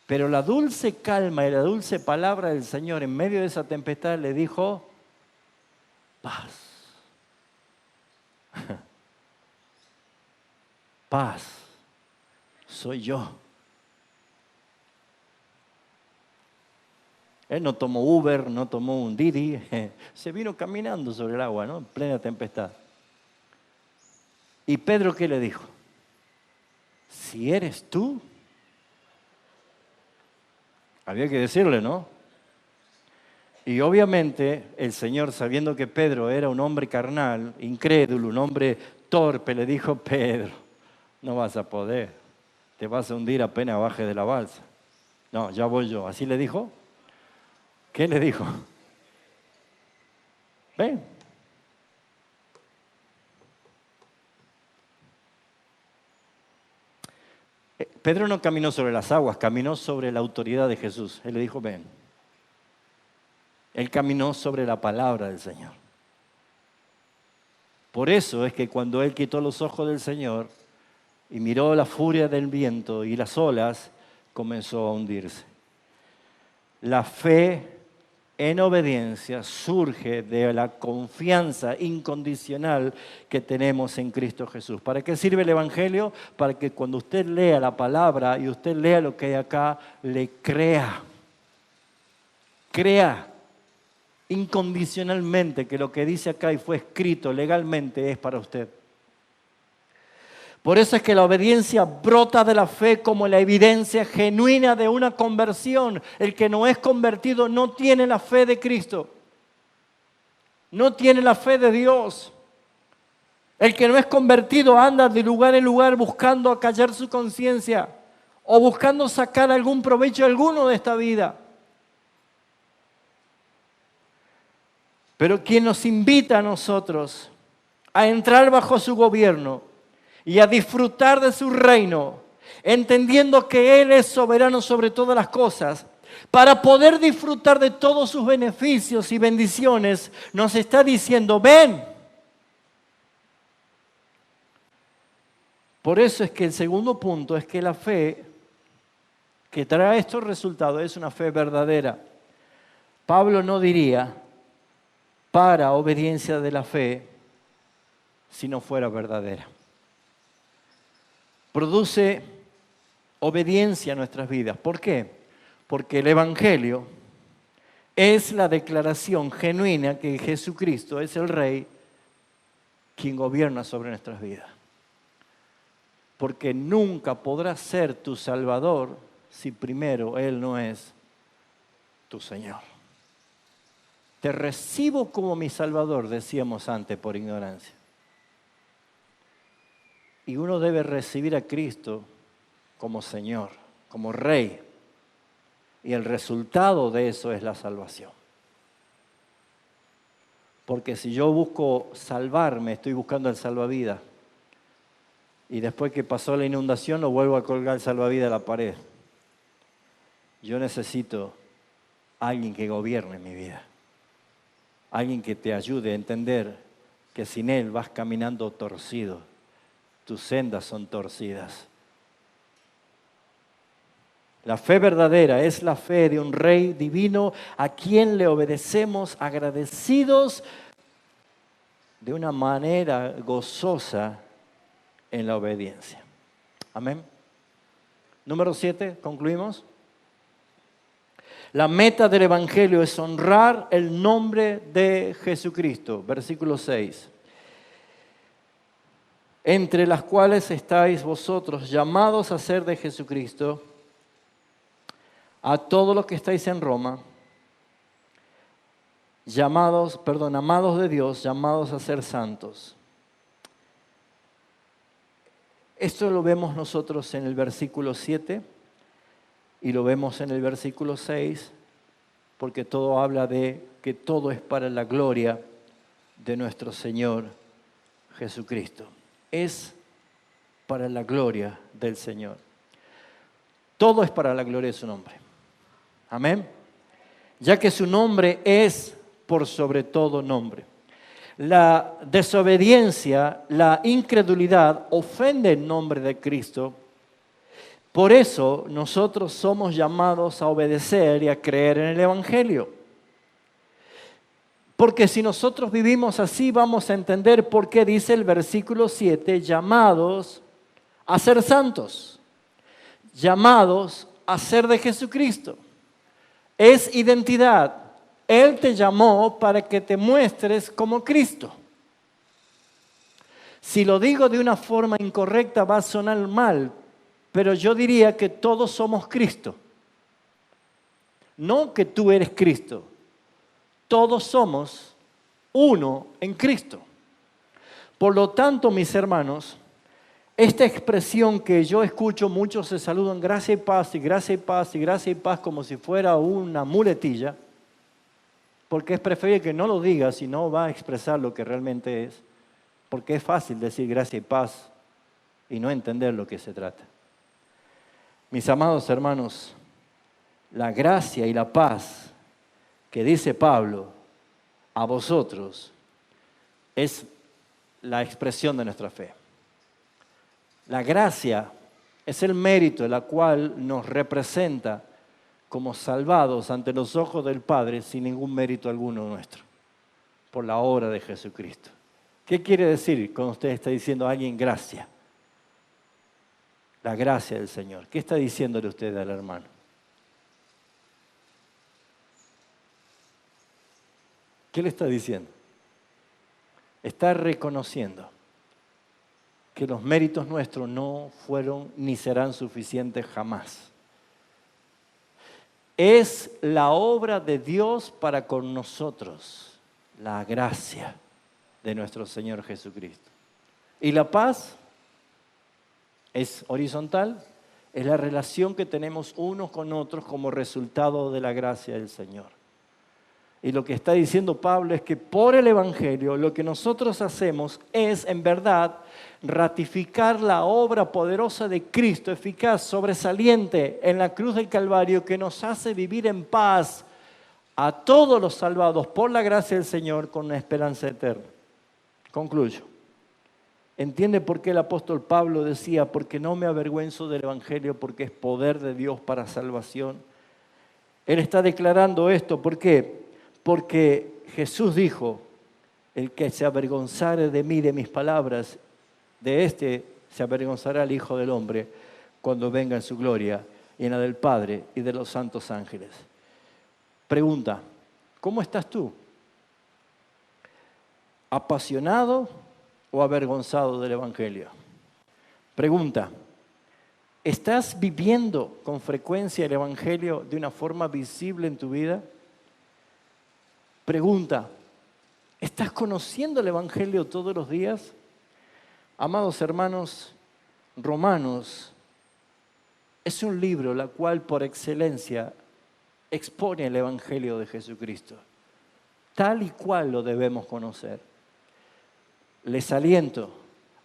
Pero la dulce calma y la dulce palabra del Señor en medio de esa tempestad le dijo: paz. Paz, soy yo. Él no tomó Uber, no tomó un Didi, se vino caminando sobre el agua, ¿no? En plena tempestad. ¿Y Pedro qué le dijo? Si eres tú. Había que decirle, ¿no? Y obviamente el Señor, sabiendo que Pedro era un hombre carnal, incrédulo, un hombre torpe, le dijo: Pedro, no vas a poder, te vas a hundir apenas bajes de la balsa. No, ya voy yo. ¿Así le dijo? ¿Qué le dijo? Ven. Pedro no caminó sobre las aguas, caminó sobre la autoridad de Jesús. Él le dijo: ven. Él caminó sobre la palabra del Señor. Por eso es que cuando él quitó los ojos del Señor y miró la furia del viento y las olas, comenzó a hundirse. La fe en obediencia surge de la confianza incondicional que tenemos en Cristo Jesús. ¿Para qué sirve el Evangelio? Para que cuando usted lea la palabra y usted lea lo que hay acá, le crea. Crea incondicionalmente que lo que dice acá y fue escrito legalmente es para usted. Por eso es que la obediencia brota de la fe como la evidencia genuina de una conversión. El que no es convertido no tiene la fe de Cristo. No tiene la fe de Dios. El que no es convertido anda de lugar en lugar buscando acallar su conciencia o buscando sacar algún provecho alguno de esta vida. Pero quien nos invita a nosotros a entrar bajo su gobierno y a disfrutar de su reino, entendiendo que Él es soberano sobre todas las cosas, para poder disfrutar de todos sus beneficios y bendiciones, nos está diciendo: ven. Por eso es que el segundo punto es que la fe que trae estos resultados es una fe verdadera. Pablo no diría para obediencia de la fe si no fuera verdadera. Produce obediencia a nuestras vidas. ¿Por qué? Porque el Evangelio es la declaración genuina que Jesucristo es el Rey quien gobierna sobre nuestras vidas. Porque nunca podrá ser tu Salvador si primero Él no es tu Señor. Te recibo como mi Salvador, decíamos antes por ignorancia. Y uno debe recibir a Cristo como Señor, como Rey. Y el resultado de eso es la salvación. Porque si yo busco salvarme, estoy buscando el salvavidas. Y después que pasó la inundación, no vuelvo a colgar el salvavidas a la pared. Yo necesito a alguien que gobierne mi vida. Alguien que te ayude a entender que sin Él vas caminando torcido. Tus sendas son torcidas. La fe verdadera es la fe de un Rey divino a quien le obedecemos agradecidos de una manera gozosa en la obediencia. Amén. Número 7, concluimos. La meta del Evangelio es honrar el nombre de Jesucristo. Versículo 6. Entre las cuales estáis vosotros llamados a ser de Jesucristo, a todos los que estáis en Roma, amados de Dios, llamados a ser santos. Esto lo vemos nosotros en el versículo 7 y lo vemos en el versículo 6, porque todo habla de que todo es para la gloria de nuestro Señor Jesucristo. Es para la gloria del Señor. Todo es para la gloria de su nombre. Amén. Ya que su nombre es por sobre todo nombre. La desobediencia, la incredulidad ofende el nombre de Cristo. Por eso nosotros somos llamados a obedecer y a creer en el Evangelio. Porque si nosotros vivimos así, vamos a entender por qué dice el versículo 7, llamados a ser santos, llamados a ser de Jesucristo. Es identidad. Él te llamó para que te muestres como Cristo. Si lo digo de una forma incorrecta va a sonar mal, pero yo diría que todos somos Cristo. No que tú eres Cristo. Todos somos uno en Cristo. Por lo tanto, mis hermanos, esta expresión que yo escucho, muchos se saludan gracia y paz, y gracia y paz, y gracia y paz, como si fuera una muletilla, porque es preferible que no lo diga si no va a expresar lo que realmente es, porque es fácil decir gracia y paz y no entender lo que se trata. Mis amados hermanos, la gracia y la paz que dice Pablo a vosotros es la expresión de nuestra fe. La gracia es el mérito la cual nos representa como salvados ante los ojos del Padre sin ningún mérito alguno nuestro, por la obra de Jesucristo. ¿Qué quiere decir cuando usted está diciendo a alguien gracia? La gracia del Señor. ¿Qué está diciéndole usted al hermano? ¿Qué le está diciendo? Está reconociendo que los méritos nuestros no fueron ni serán suficientes jamás. Es la obra de Dios para con nosotros, la gracia de nuestro Señor Jesucristo. Y la paz es horizontal, es la relación que tenemos unos con otros como resultado de la gracia del Señor. Y lo que está diciendo Pablo es que por el Evangelio lo que nosotros hacemos es, en verdad, ratificar la obra poderosa de Cristo, eficaz, sobresaliente en la cruz del Calvario, que nos hace vivir en paz a todos los salvados por la gracia del Señor con una esperanza eterna. Concluyo. ¿Entiende por qué el apóstol Pablo decía, porque no me avergüenzo del Evangelio, porque es poder de Dios para salvación? Él está declarando esto, ¿por qué? Porque Jesús dijo, el que se avergonzare de mí, de mis palabras, de este se avergonzará el Hijo del Hombre cuando venga en su gloria y en la del Padre y de los santos ángeles. Pregunta, ¿cómo estás tú? ¿Apasionado o avergonzado del Evangelio? Pregunta, ¿estás viviendo con frecuencia el Evangelio de una forma visible en tu vida? Pregunta, ¿estás conociendo el Evangelio todos los días? Amados hermanos, Romanos es un libro la cual por excelencia expone el Evangelio de Jesucristo. Tal y cual lo debemos conocer. Les aliento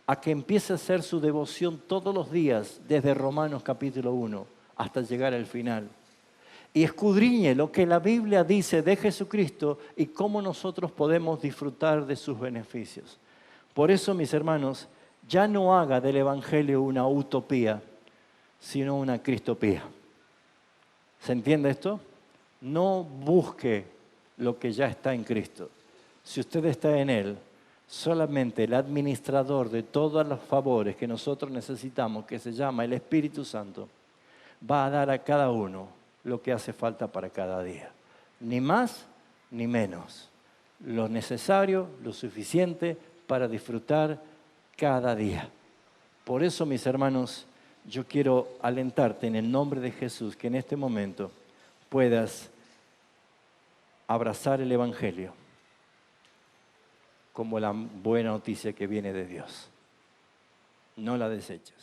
a que empiece a hacer su devoción todos los días desde Romanos capítulo 1 hasta llegar al final. Y escudriñe lo que la Biblia dice de Jesucristo y cómo nosotros podemos disfrutar de sus beneficios. Por eso, mis hermanos, ya no haga del Evangelio una utopía, sino una cristopía. ¿Se entiende esto? No busque lo que ya está en Cristo. Si usted está en Él, solamente el administrador de todos los favores que nosotros necesitamos, que se llama el Espíritu Santo, va a dar a cada uno lo que hace falta para cada día. Ni más ni menos. Lo necesario, lo suficiente para disfrutar cada día. Por eso, mis hermanos, yo quiero alentarte en el nombre de Jesús que en este momento puedas abrazar el Evangelio como la buena noticia que viene de Dios. No la deseches.